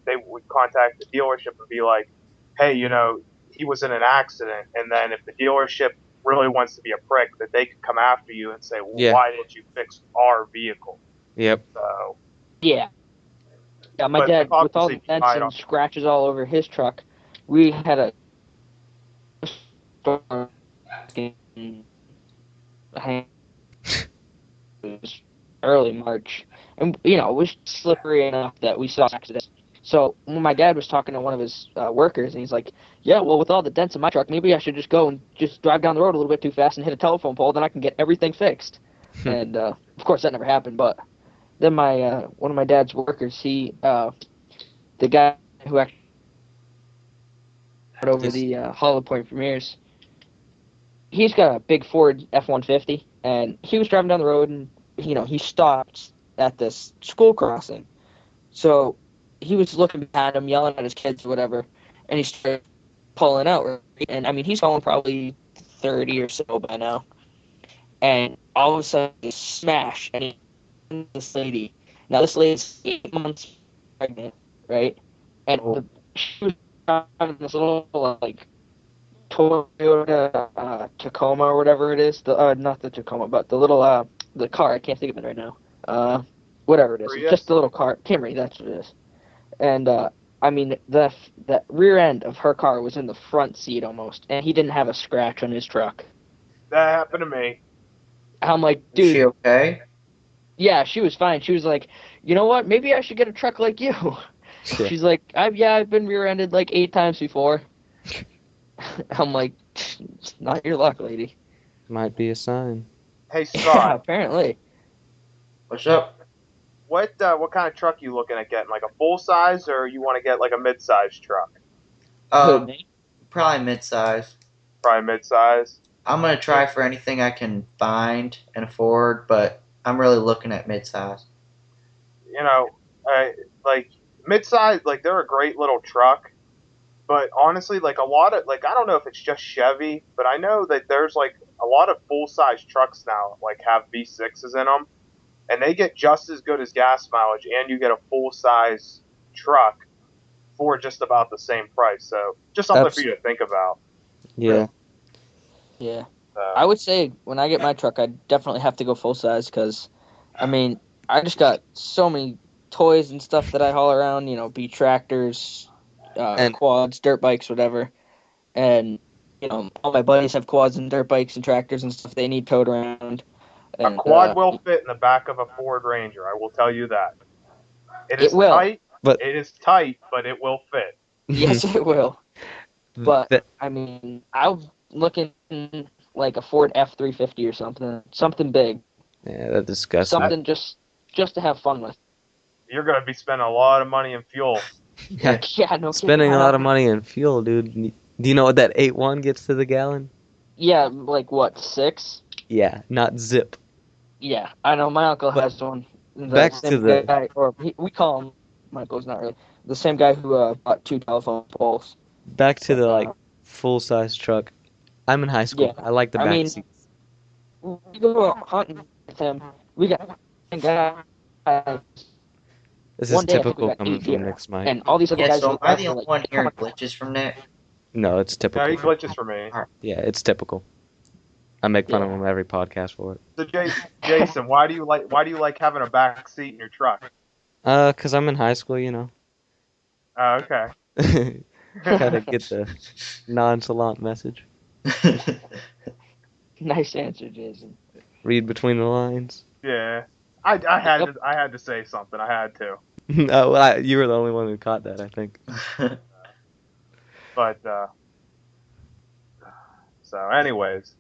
they would contact the dealership and be like, hey, he was in an accident. And then if the dealership really wants to be a prick, that they could come after you and say, well, why didn't you fix our vehicle? Yep. So yeah, my dad with all the dents and scratches all over his truck, we had a storm early March, and it was slippery enough that we saw accidents. So when my dad was talking to one of his workers, and he's like, "Yeah, well, with all the dents in my truck, maybe I should just go and just drive down the road a little bit too fast and hit a telephone pole, then I can get everything fixed." And of course, that never happened. But then my one of my dad's workers, the guy who actually over the Hollow Point Premiers, he's got a big Ford F-150, and he was driving down the road, and he stopped at this school crossing. So he was looking at him, yelling at his kids or whatever, and he started pulling out. Right? And I mean, he's going probably 30 or so by now. And all of a sudden, he smash, and this lady. Now, this lady's 8 months pregnant, right? And she was driving this little like Toyota Tacoma or whatever it is. The not the Tacoma, but the little the car. I can't think of it right now. Whatever it is, it's just the little car. Camry, that's what it is. And I mean, the rear end of her car was in the front seat almost, and he didn't have a scratch on his truck. That happened to me. I'm like, dude. Is she okay? Yeah, she was fine. She was like, you know what? Maybe I should get a truck like you. Yeah. She's like, I've been rear-ended like 8 times before. I'm like, it's not your luck, lady. Might be a sign. Hey, Yeah, Scott, apparently. What's up? what kind of truck you looking at getting? Like a full size, or you want to get like a mid-size truck? Probably mid-size. Probably mid-size. I'm gonna try for anything I can find and afford, but I'm really looking at mid-size. You know, like mid-size, like they're a great little truck. But honestly, like a lot of, like, I don't know if it's just Chevy, but I know that there's like a lot of full-size trucks now, like have V6s in them, and they get just as good as gas mileage, and you get a full-size truck for just about the same price. So just something for you to think about. Yeah. Yeah. I would say when I get my truck, I definitely have to go full size because, I mean, I just got so many toys and stuff that I haul around, be tractors, quads, dirt bikes, whatever. And, all my buddies have quads and dirt bikes and tractors and stuff they need towed around. And, a quad will fit in the back of a Ford Ranger, I will tell you that. It will. Tight, but it is tight, but it will fit. Yes, it will. But, I mean, I'm looking like a Ford F-350 or something big. Yeah, that's disgusting. Something just to have fun with. You're going to be spending a lot of money in fuel. Yeah, no spending kidding. a lot of money in fuel, dude. Do you know what that 8.1 gets to the gallon? Yeah, like what, 6? Yeah, not zip. Yeah, I know. My uncle has one. Back to the guy, or we call him. My uncle's not really the same guy who bought 2 telephone poles. Back to the full size truck. I'm in high school. Yeah, I like the back seats. We go hunting with him. We got a guy. This is typical coming from Nick's mic. And all these other guys. So am I the only one hearing glitches from Nick? No, it's typical. No, he glitches for me. Yeah, it's typical. I make fun of him every podcast for it. So Jason, why do you like having a back seat in your truck? 'Cause I'm in high school, Oh, okay. Gotta get the nonchalant message. Nice answer, Jason. Read between the lines. Yeah, I had to say something. I had to. No, you were the only one who caught that, I think. But so, anyways.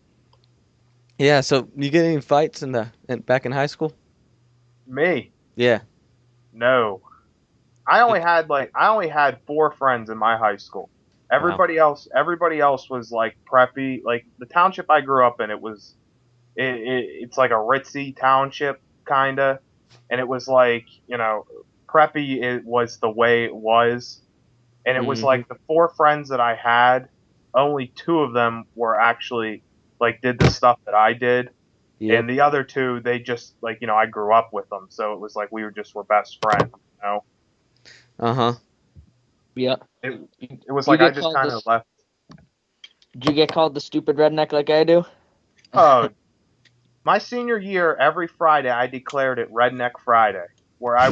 Yeah. So you get any fights back in high school? Me? Yeah. No. I only had 4 friends in my high school. Everybody else was like preppy. Like the township I grew up in, it's like a ritzy township kinda, and it was like preppy. It was the way it was, and it was like the 4 friends that I had, only 2 of them were actually like did the stuff that I did, and the other 2 they just like I grew up with them, so it was like we were best friends, Uh-huh. Yeah. It was like I just kind of left. Did you get called the stupid redneck like I do? Oh, my senior year, every Friday I declared it Redneck Friday, where I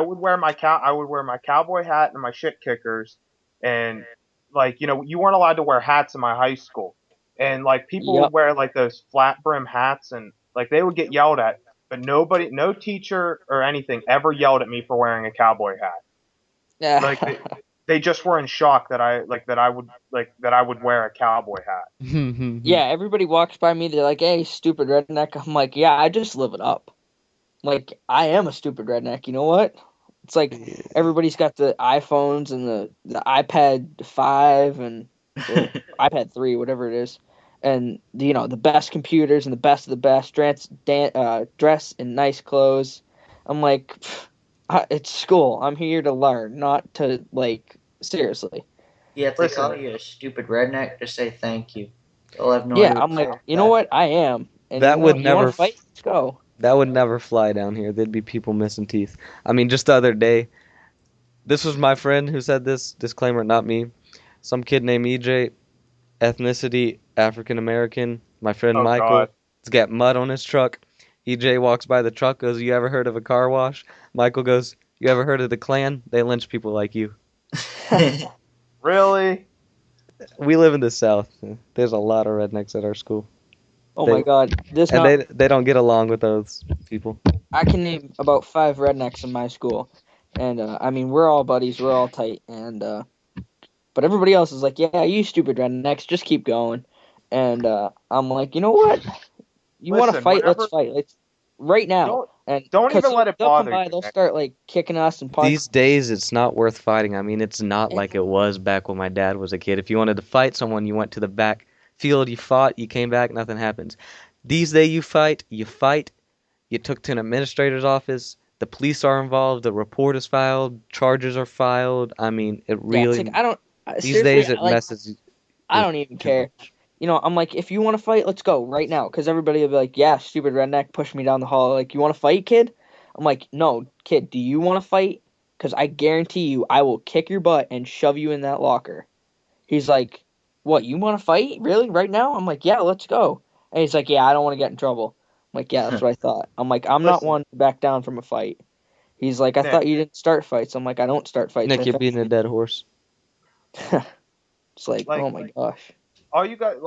would wear my cowboy hat and my shit kickers, and like you weren't allowed to wear hats in my high school, and like people would wear like those flat brim hats, and like they would get yelled at, but no teacher or anything ever yelled at me for wearing a cowboy hat. Yeah. Like they just were in shock that I would wear a cowboy hat. Yeah, everybody walks by me, they're like, "Hey, stupid redneck." I'm like, "Yeah, I just live it up. Like, I am a stupid redneck. You know what?" It's like everybody's got the iPhones and the iPad 5 and iPad 3, whatever it is, and the best computers and the best of the best, dress in nice clothes. I'm like, it's school. I'm here to learn, not to seriously. Yeah, if they call you a stupid redneck, just say thank you. They'll have no idea. Yeah, I'm like, you know what? I am. And that would never you wanna fight? Let's go. That would never fly down here. There'd be people missing teeth. I mean, just the other day, This was my friend who said this. Disclaimer, not me. Some kid named EJ, ethnicity African American. My friend Oh Michael. God. He's got mud on his truck. EJ walks by the truck, goes, "You ever heard of a car wash?" Michael goes, "You ever heard of the Klan? They lynch people like you." Really? We live in the South. There's a lot of rednecks at our school. Oh They my God, and they don't get along with those people. I can name about 5 rednecks in my school, and I mean we're all buddies, we're all tight, and but everybody else is like, yeah, you stupid rednecks, just keep going, and I'm like, you know what? You want to Listen, fight? Let's whenever fight. Let's right now, don't and don't because even let it they'll come bother by, you, they'll Nick. start like kicking us and punching. These days, it's not worth fighting. I mean, it's not like it was back when my dad was a kid. If you wanted to fight someone, you went to the back field, you fought, you came back, nothing happens. These days, you fight, you took to an administrator's office, the police are involved, the report is filed, charges are filed. I mean, it Yeah, it's like really, I don't these seriously days, it like messes I with don't even too care. much. You know, I'm like, if you want to fight, let's go right now. Because everybody will be like, yeah, stupid redneck, push me down the hall. Like, you want to fight, kid? I'm like, no, kid, do you want to fight? Because I guarantee you, I will kick your butt and shove you in that locker. He's like, what, you want to fight? Really? Right now? I'm like, yeah, let's go. And he's like, yeah, I don't want to get in trouble. I'm like, yeah, that's what I thought. I'm like, I'm not Listen, one to back down from a fight. He's like, I Nick. thought you didn't start fights. I'm like, I don't start fights. Nick, you're beating a dead horse. It's like, Like oh my gosh. all you got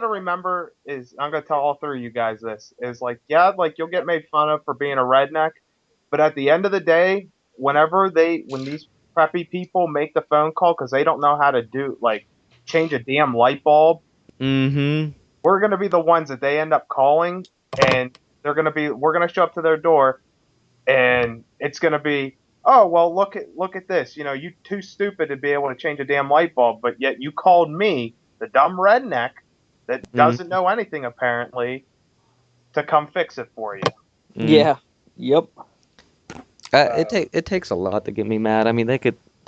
to remember is I'm gonna tell all three of you guys this is like yeah, like you'll get made fun of for being a redneck, but at the end of the day, when these preppy people make the phone call because they don't know how to do like change a damn light bulb, Mm-hmm. we're gonna be the ones that they end up calling, and we're gonna show up to their door, and it's gonna be, oh well, look at this, you know, you too stupid to be able to change a damn light bulb, but yet you called me, the dumb redneck that doesn't know anything apparently, to come fix it for you. Mm-hmm. Yeah. Yep. It takes a lot to get me mad. I mean, they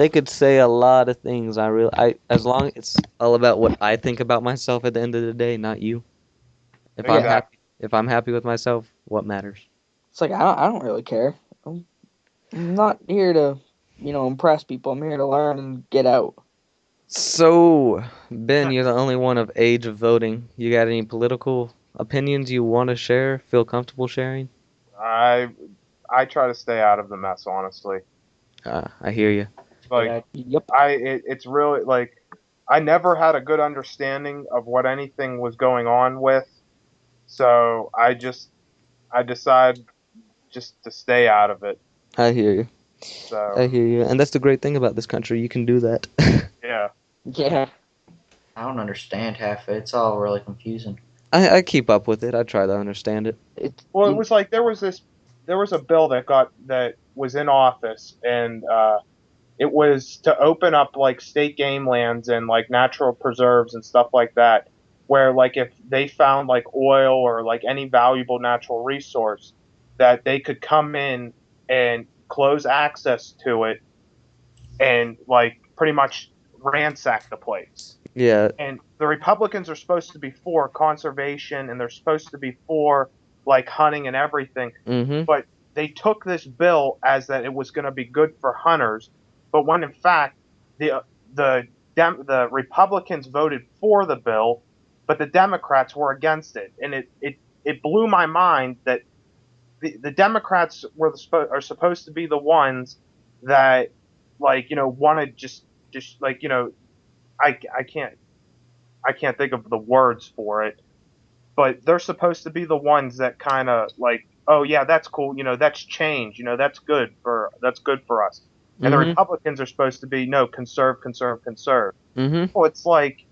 could say a lot of things. As long it's all about what I think about myself at the end of the day, not you. Exactly. If I'm happy with myself, what matters? It's like I don't really care. I'm not here to, impress people. I'm here to learn and get out. So, Ben, you're the only one of age of voting. You got any political opinions you want to share? Feel comfortable sharing? I I try to stay out of the mess, honestly. I hear you. Like Yeah. Yep. it's really like I never had a good understanding of what anything was going on with, so I decide just to stay out of it. I hear you. So I hear you. And that's the great thing about this country. You can do that. yeah. Yeah. I don't understand half it. It's all really confusing. I keep up with it. I try to understand it. Well, it was like there was a bill that was in office, and it was to open up like state game lands and like natural preserves and stuff like that, where like if they found like oil or like any valuable natural resource, that they could come in and close access to it and like pretty much ransack the place. Yeah. And the Republicans are supposed to be for conservation and they're supposed to be for like hunting and everything, Mm-hmm. but they took this bill as that it was going to be good for hunters, but when in fact the Republicans voted for the bill, but the Democrats were against it, and it blew my mind that the Democrats are supposed to be the ones that like want to just like I can't I can't think of the words for it, but they're supposed to be the ones that kind of like, oh yeah, that's cool, that's change, that's good for us. And the Mm-hmm. Republicans are supposed to be no, conserve, conserve, conserve. Mm-hmm. Well, it's like,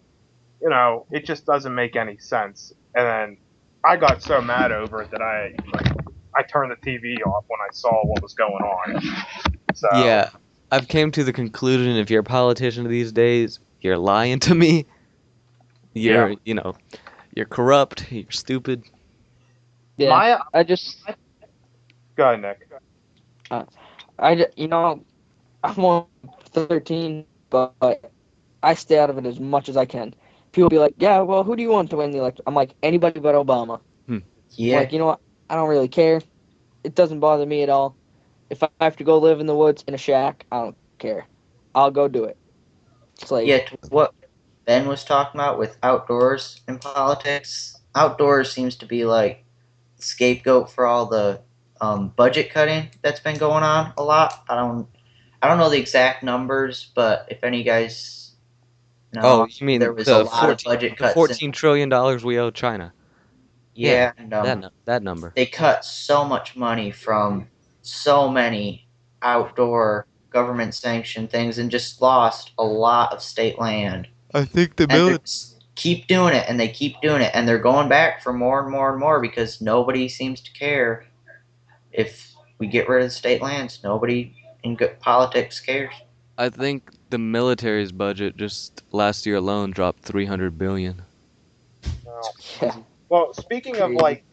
it just doesn't make any sense. And then I got so mad over it that I turned the TV off when I saw what was going on. So Yeah. I've came to the conclusion if you're a politician these days, you're lying to me. You're, you're corrupt, you're stupid. Yeah. my I just, go ahead, Nick. I'm only 13, but I stay out of it as much as I can. People be like, yeah, well, who do you want to win the election? I'm like, anybody but Obama. I'm Yeah. like, you know what? I don't really care. It doesn't bother me at all. If I have to go live in the woods in a shack, I don't care. I'll go do it. It's like, Yeah, to what Ben was talking about with outdoors in politics, outdoors seems to be like scapegoat for all the budget cutting that's been going on a lot. I don't know the exact numbers, but if any guys Oh, know, you mean there was a lot of budget the cuts. $14 trillion we owe China? Yeah, and That number. they cut so much money from so many outdoor government sanctioned things and just lost a lot of state land. I think the And they keep doing it and they keep doing it and they're going back for more and more and more because nobody seems to care if we get rid of the state lands. Nobody in good politics cares. I think the military's budget just last year alone dropped 300 billion. Well, yeah. well, speaking of Crazy.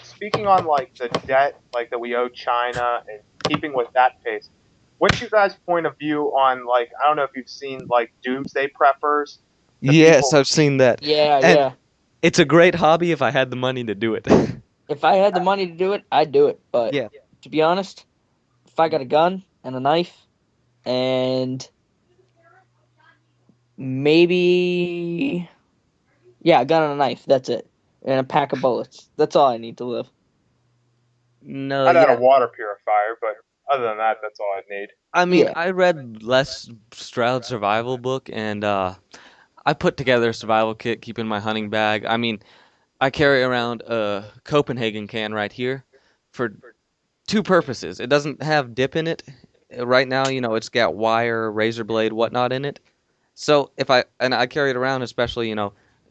speaking on like the debt like that we owe China and keeping with that pace, what's your guys' point of view on like I don't know if you've seen like doomsday preppers, the Yes, people. I've seen that. Yeah, And yeah. it's a great hobby if I had the money to do it. If I had the money to do it, I'd do it. But Yeah. to be honest, if I got a gun and a knife and maybe, yeah, a gun and a knife, that's it. And a pack of bullets. That's all I need to live. No, I'd add a yeah. water purifier, but other than that, that's all I'd need. I mean, Yeah. I read Les Stroud's survival book, and I put together a survival kit, keeping my hunting bag. I mean, I carry around a Copenhagen can right here for two purposes. It doesn't have dip in it. Right now, it's got wire, razor blade, whatnot in it. So I carry it around, especially,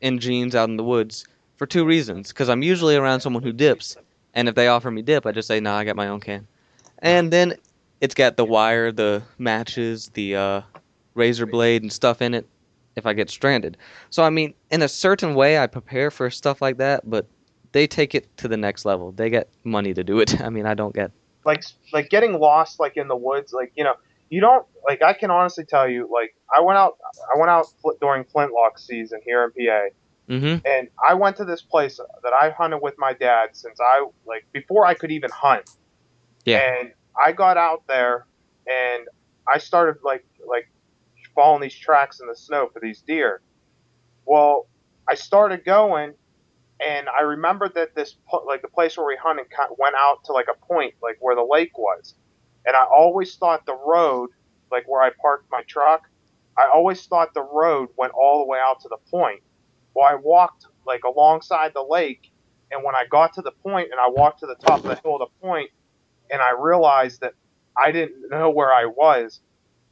in jeans out in the woods for two reasons. Because I'm usually around someone who dips, and if they offer me dip, I just say, nah, I got my own can. And then it's got the wire, the matches, the razor blade, and stuff in it if I get stranded. So, I mean, in a certain way, I prepare for stuff like that, but they take it to the next level. They get money to do it. I mean, I don't get. Like getting lost like in the woods, like you don't like. I can honestly tell you, like I went out during flintlock season here in PA, Mm-hmm. and I went to this place that I hunted with my dad since I like before I could even hunt. Yeah. And I got out there and I started like following these tracks in the snow for these deer. Well, I started going and I remembered that like the place where we hunted went out to like a point like where the lake was. And I always thought the road like where I parked my truck, I always thought the road went all the way out to the point. Well, I walked like alongside the lake and when I got to the point and I walked to the top of the hill of the point and I realized that I didn't know where I was.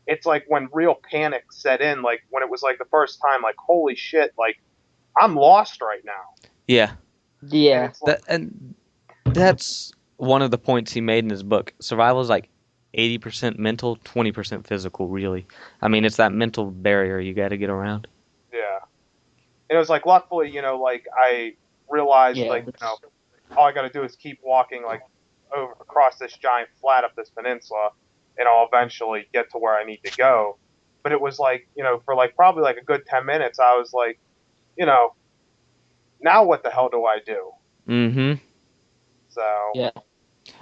It's like when real panic set in, like when it was like the first time, like holy shit, like I'm lost right now. Yeah. And Yeah. it's like, And that's one of the points he made in his book. Survival is like 80% mental, 20% physical, really. I mean, it's that mental barrier you got to get around. yeah. And it was like luckily, like I realized Yeah. like all I got to do is keep walking like over across this giant flat up this peninsula, and I'll eventually get to where I need to go. But it was like for like probably like a good 10 minutes, I was like, you know, now what the hell do I do? Mm-hmm. So Yeah.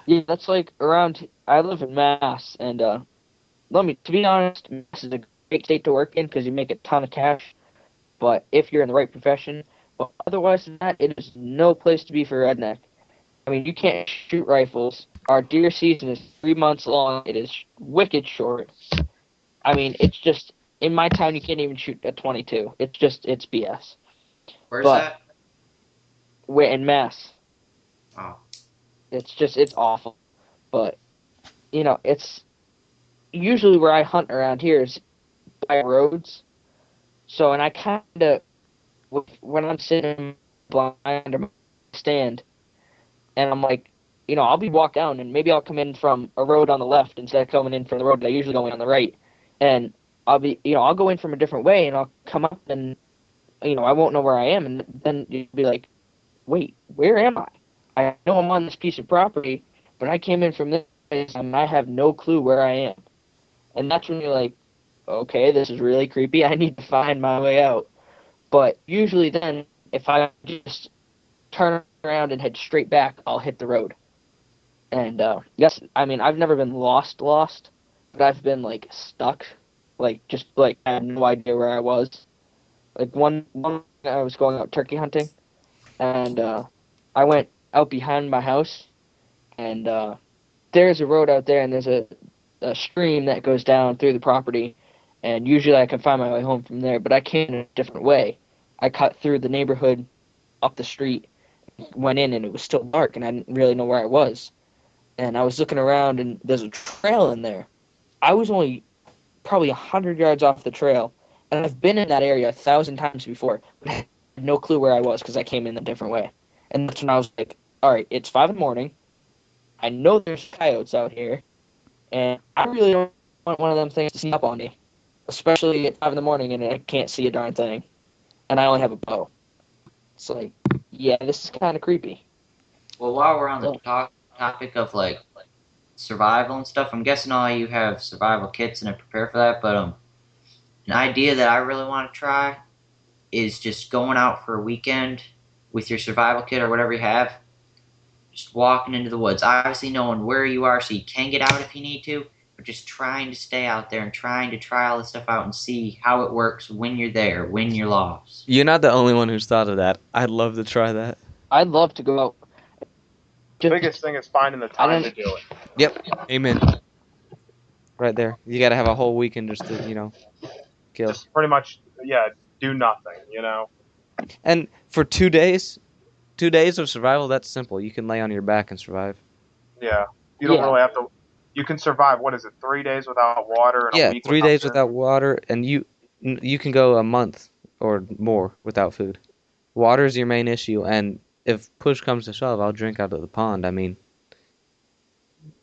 Yeah, that's like around. I live in Mass, and to be honest, Mass is a great state to work in because you make a ton of cash. But if you're in the right profession, but otherwise than that, it is no place to be for a redneck. I mean, you can't shoot rifles. Our deer season is 3 months long. It is wicked short. I mean, it's just in my town you can't even shoot a 22. It's BS. Where's But that? we're in Mass. Oh. It's awful. But it's usually where I hunt around here is by roads. So, and I kind of, when I'm sitting blind or my stand, and I'm like, I'll be walk down, and maybe I'll come in from a road on the left instead of coming in from the road that I usually go in on the right, and I'll go in from a different way, and I'll come up, and I won't know where I am, and then you'll be like, wait, where am I? I know I'm on this piece of property, but I came in from this place, and I have no clue where I am, and that's when you're like, okay, this is really creepy. I need to find my way out. But usually then, if I just turn around and head straight back, I'll hit the road. And yes, I mean, I've never been lost, but I've been like stuck, like just like I had no idea where I was. Like one I was going out turkey hunting, and I went out behind my house, and there's a road out there, and there's a stream that goes down through the property, and usually I can find my way home from there, but I came in a different way. I cut through the neighborhood, up the street, went in, and it was still dark, and I didn't really know where I was. And I was looking around, and there's a trail in there. I was only probably 100 yards off the trail, and I've been in that area 1,000 times before, but I had no clue where I was because I came in a different way. And that's when I was like, all right, it's 5 in the morning. I know there's coyotes out here, and I really don't want one of them things to sneak up on me, especially at 5 in the morning and I can't see a darn thing, and I only have a bow. It's like, yeah, this is kind of creepy. Well, while we're on the topic of like survival and stuff, I'm guessing all you have survival kits and are prepared for that. But an idea that I really want to try is just going out for a weekend with your survival kit or whatever you have, just walking into the woods. Obviously knowing where you are so you can get out if you need to, but just trying to stay out there and trying to try all this stuff out and see how it works when you're there, when you're lost. You're not the only one who's thought of that. I'd love to try that. I'd love to go out. The biggest thing is finding the time to do it. Yep. Amen. Right there. You got to have a whole weekend just to, kill. Just pretty much, do nothing, And for 2 days of survival, that's simple. You can lay on your back and survive. Yeah. You don't really have to. You can survive, 3 days without water and a week 3 days without water, and you can go a month or more without food. Water is your main issue, and if push comes to shove, I'll drink out of the pond. I mean,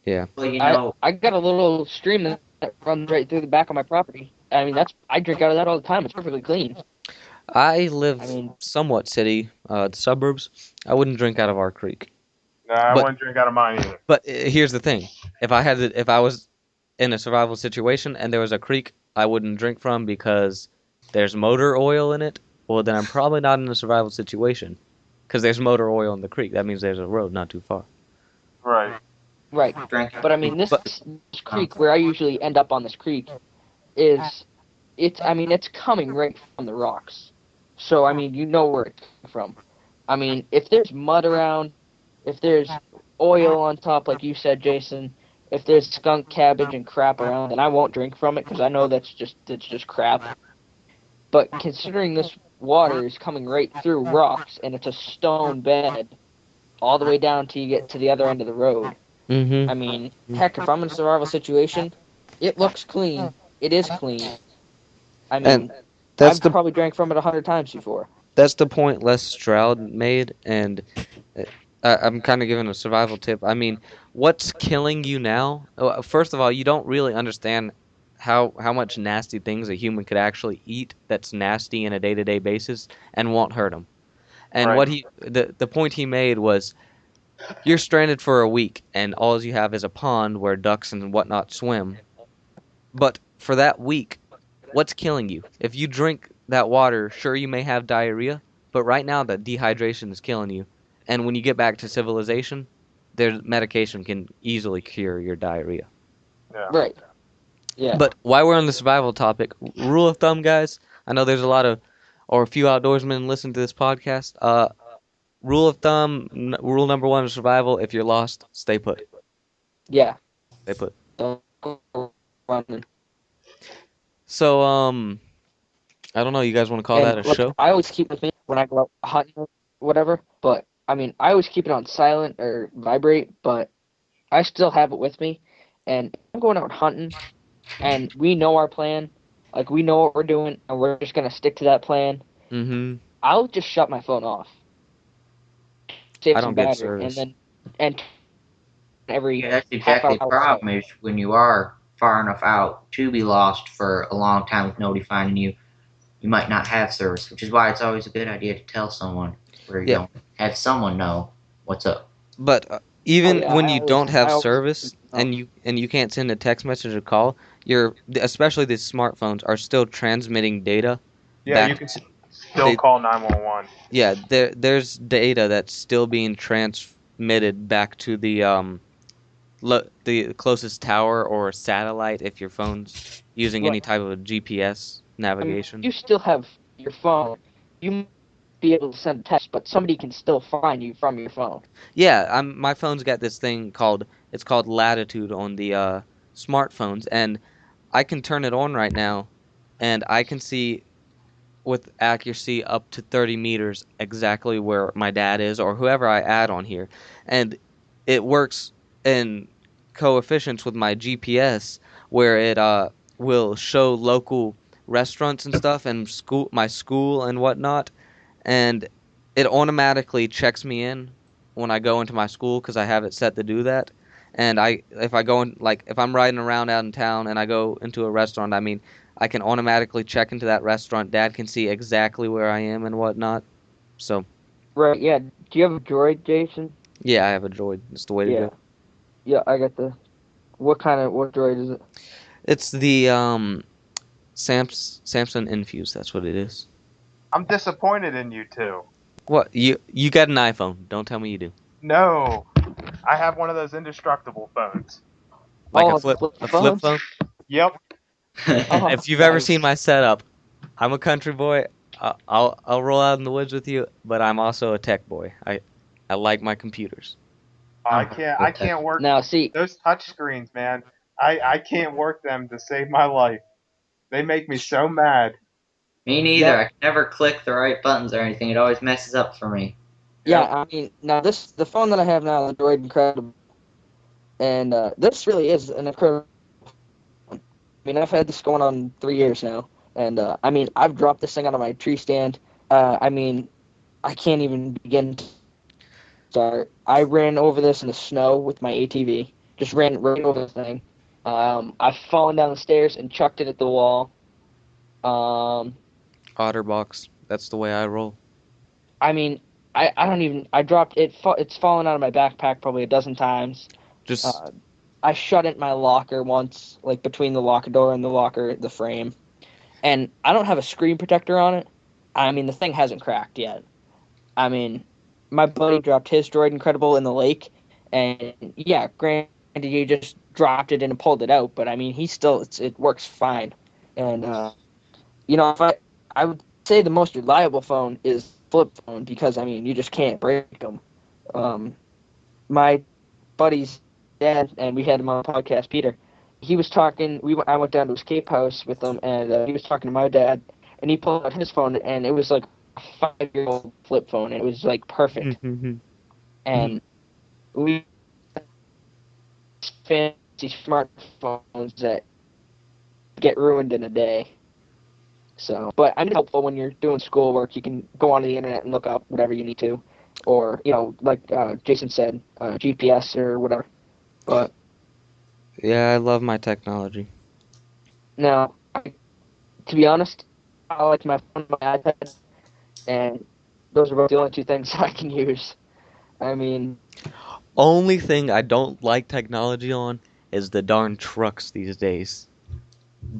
yeah. Well, I got a little stream that runs right through the back of my property. I mean, I drink out of that all the time. It's perfectly clean. I live somewhat city, suburbs. I wouldn't drink out of our creek. No, I wouldn't drink out of mine either. But here's the thing: if I was in a survival situation and there was a creek I wouldn't drink from because there's motor oil in it, well, then I'm probably not in a survival situation because there's motor oil in the creek. That means there's a road not too far. Right. Right. But I mean, this creek, where I usually end up on this creek, it's coming right from the rocks. So, I mean, you know where it's from. I mean, if there's mud around, if there's oil on top, like you said, Jason, if there's skunk cabbage and crap around, then I won't drink from it because I know that's just crap. But considering this water is coming right through rocks and it's a stone bed all the way down till you get to the other end of the road. Mm-hmm. I mean, heck, if I'm in a survival situation, it looks clean. It is clean. I mean, I've probably drank from it 100 times before. That's the point Les Stroud made, and I'm kind of giving a survival tip. I mean, what's killing you now? First of all, you don't really understand how much nasty things a human could actually eat that's nasty in a day-to-day basis and won't hurt them. And what the point he made was, you're stranded for a week, and all you have is a pond where ducks and whatnot swim. But for that week, what's killing you? If you drink that water, sure, you may have diarrhea, but right now the dehydration is killing you. And when you get back to civilization, their medication can easily cure your diarrhea. Yeah. Right. Yeah. But while we're on the survival topic, rule of thumb, guys, I know there's a few outdoorsmen listen to this podcast. Rule of thumb, rule number 1 of survival: if you're lost, stay put. Yeah. Stay put. Don't go running. So, I don't know. You guys want to call that a show? I always keep it with me when I go out hunting or whatever. But I mean, I always keep it on silent or vibrate. But I still have it with me, and I'm going out hunting, and we know our plan. Like, we know what we're doing, and we're just gonna stick to that plan. Mm-hmm. I'll just shut my phone off. I don't get service. And every that's exactly the problem is when you are far enough out to be lost for a long time with nobody finding you, you might not have service, which is why it's always a good idea to tell someone where you don't have someone know what's up. But even when you don't have service and you can't send a text message or call, especially these smartphones are still transmitting data. Yeah, you can still call 911. Yeah, there's data that's still being transmitted back to the the closest tower or satellite if your phone's using any Right. type of GPS navigation. You still have your phone. You might be able to send a text, but somebody can still find you from your phone. Yeah, my phone's got this thing called Latitude on the smartphones, and I can turn it on right now, and I can see with accuracy up to 30 meters exactly where my dad is or whoever I add on here. And it works in coefficients with my GPS where it will show local restaurants and stuff and my school and whatnot. And it automatically checks me in when I go into my school because I have it set to do that. And if I go in, like, if I'm riding around out in town and I go into a restaurant, I mean, I can automatically check into that restaurant. Dad can see exactly where I am and whatnot. So, Right, yeah. Do you have a Droid, Jason? yeah, I have a Droid. It's the way to do Yeah. it. Yeah, I got the... What Droid is it? It's the Samsung Infuse. That's what it is. I'm disappointed in you two. What? You got an iPhone. Don't tell me you do. No, I have one of those indestructible phones. Like Oh, a flip phones? phone? Yep. Oh, If you've ever nice. seen my setup, I'm a country boy. I'll roll out in the woods with you, but I'm also a tech boy. I like my computers. I can't work Now, see, those touch screens, man. I can't work them to save my life. They make me so mad. Me neither. Yep. I can never click the right buttons or anything. It always messes up for me. yeah, Yep. I mean, now the phone that I have now, the Droid Incredible, and this really is an incredible. I mean, I've had this going on 3 years now, and I mean, I've dropped this thing out of my tree stand. I mean, I can't even begin to start. I ran over this in the snow with my ATV. Just ran right over the thing. I've fallen down the stairs and chucked it at the wall. OtterBox. That's the way I roll. I mean, I don't even. I dropped it. It's fallen out of my backpack probably a dozen times. Just I shut it in my locker once, like between the locker door and the frame. And I don't have a screen protector on it. I mean, the thing hasn't cracked yet. I mean, my buddy dropped his Droid Incredible in the lake, and yeah, granted, he just dropped it and pulled it out, but I mean, it works fine. And if I would say the most reliable phone is flip phone because I mean, you just can't break them. My buddy's dad, and we had him on the podcast, Peter. He was talking. I went down to his Cape House with him, and he was talking to my dad, and he pulled out his phone, and it was like a 5-year-old flip phone. And it was like perfect, and we fancy smartphones that get ruined in a day. So, but I mean, it's helpful when you're doing schoolwork. You can go on the internet and look up whatever you need to, or like Jason said, GPS or whatever. But yeah, I love my technology. now, to be honest, I like my phone, my iPad, and those are both the only two things I can use. I mean, Only thing I don't like technology on is the darn trucks these days.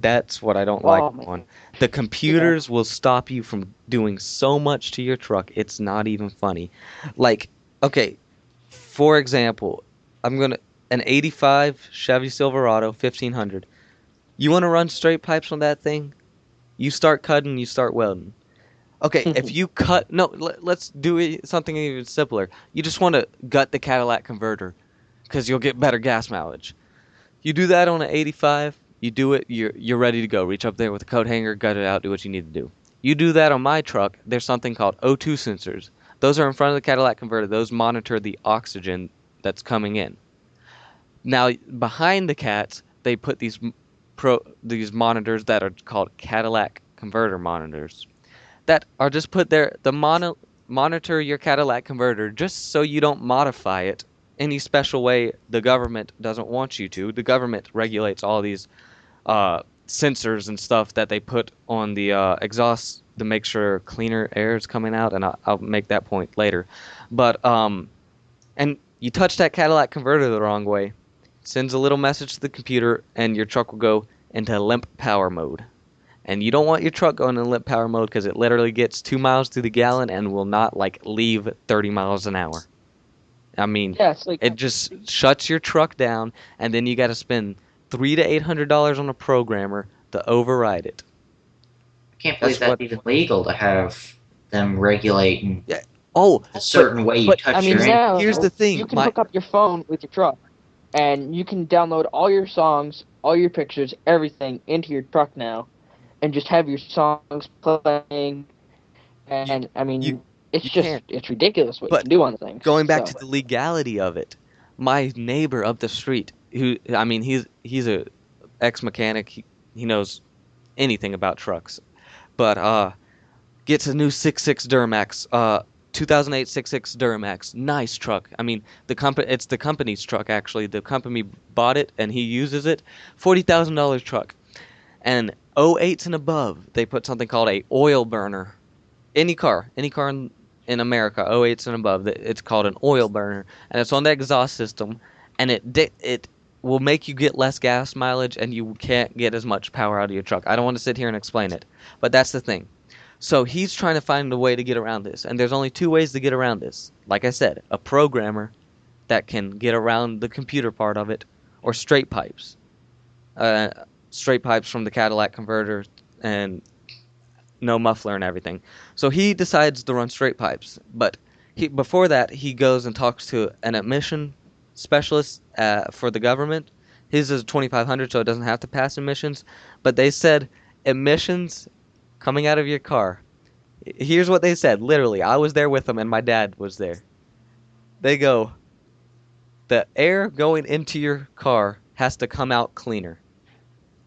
That's what I don't like oh man, on. The computers will stop you from doing so much to your truck. It's not even funny. Like, okay, for example, an 85 Chevy Silverado 1500. You want to run straight pipes on that thing? You start cutting, you start welding. Okay, if you cut, no, let's do something even simpler. You just want to gut the Cadillac converter because you'll get better gas mileage. You do that on an 85, you do it, you're ready to go. Reach up there with a coat hanger, gut it out, do what you need to do. You do that on my truck, there's something called O2 sensors. Those are in front of the Cadillac converter. Those monitor the oxygen that's coming in. Now, behind the cats, they put these monitors that are called Cadillac converter monitors that are just put there monitor your Cadillac converter just so you don't modify it any special way the government doesn't want you to. The government regulates all these sensors and stuff that they put on the exhaust to make sure cleaner air is coming out, and I'll make that point later. But and you touch that Cadillac converter the wrong way, it sends a little message to the computer, and your truck will go into limp power mode. And you don't want your truck going in limp power mode because it literally gets 2 miles to the gallon and will not leave 30 miles an hour. I mean, Yeah, it's like it just shuts your truck down, and then you got to spend $300 to $800 on a programmer to override it. I can't believe that's even legal to have them regulate and Yeah. Oh, a certain way you but touch I mean your now here's the thing. you can hook up your phone with your truck, and you can download all your songs, all your pictures, everything into your truck now, and just have your songs playing. And I mean, you it's you just can't. it's ridiculous what you But can do on the things. going back So to the legality of it, my neighbor up the street, who I mean, he's a ex-mechanic. He knows anything about trucks, but gets a new 66 Duramax, 2008 66 Duramax, nice truck. I mean, it's the company's truck actually. The company bought it and he uses it. $40,000 truck, and '08s and above, they put something called a oil burner. Any car in America, '08s and above, it's called an oil burner, and it's on the exhaust system, and it will make you get less gas mileage, and you can't get as much power out of your truck. I don't want to sit here and explain it, but that's the thing. So he's trying to find a way to get around this, and there's only two ways to get around this. Like I said, a programmer that can get around the computer part of it, or straight pipes. Uh, Straight pipes from the Cadillac converter, and no muffler and everything. So he decides to run straight pipes, but before that he goes and talks to an emission specialist for the government. His is 2,500, so it doesn't have to pass emissions. But they said emissions coming out of your car. Here's what they said. Literally, I was there with them, and my dad was there. They go, the air going into your car has to come out cleaner.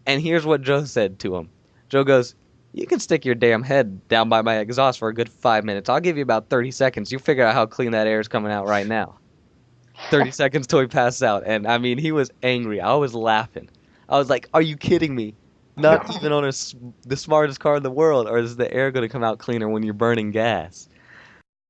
And here's what Joe said to him. Joe goes, you can stick your damn head down by my exhaust for a good 5 minutes. I'll give you about 30 seconds. You figure out how clean that air is coming out right now. 30 seconds till he passes out. And I mean, he was angry. I was laughing. I was like, are you kidding me? Not even on the smartest car in the world, or is the air going to come out cleaner when you're burning gas?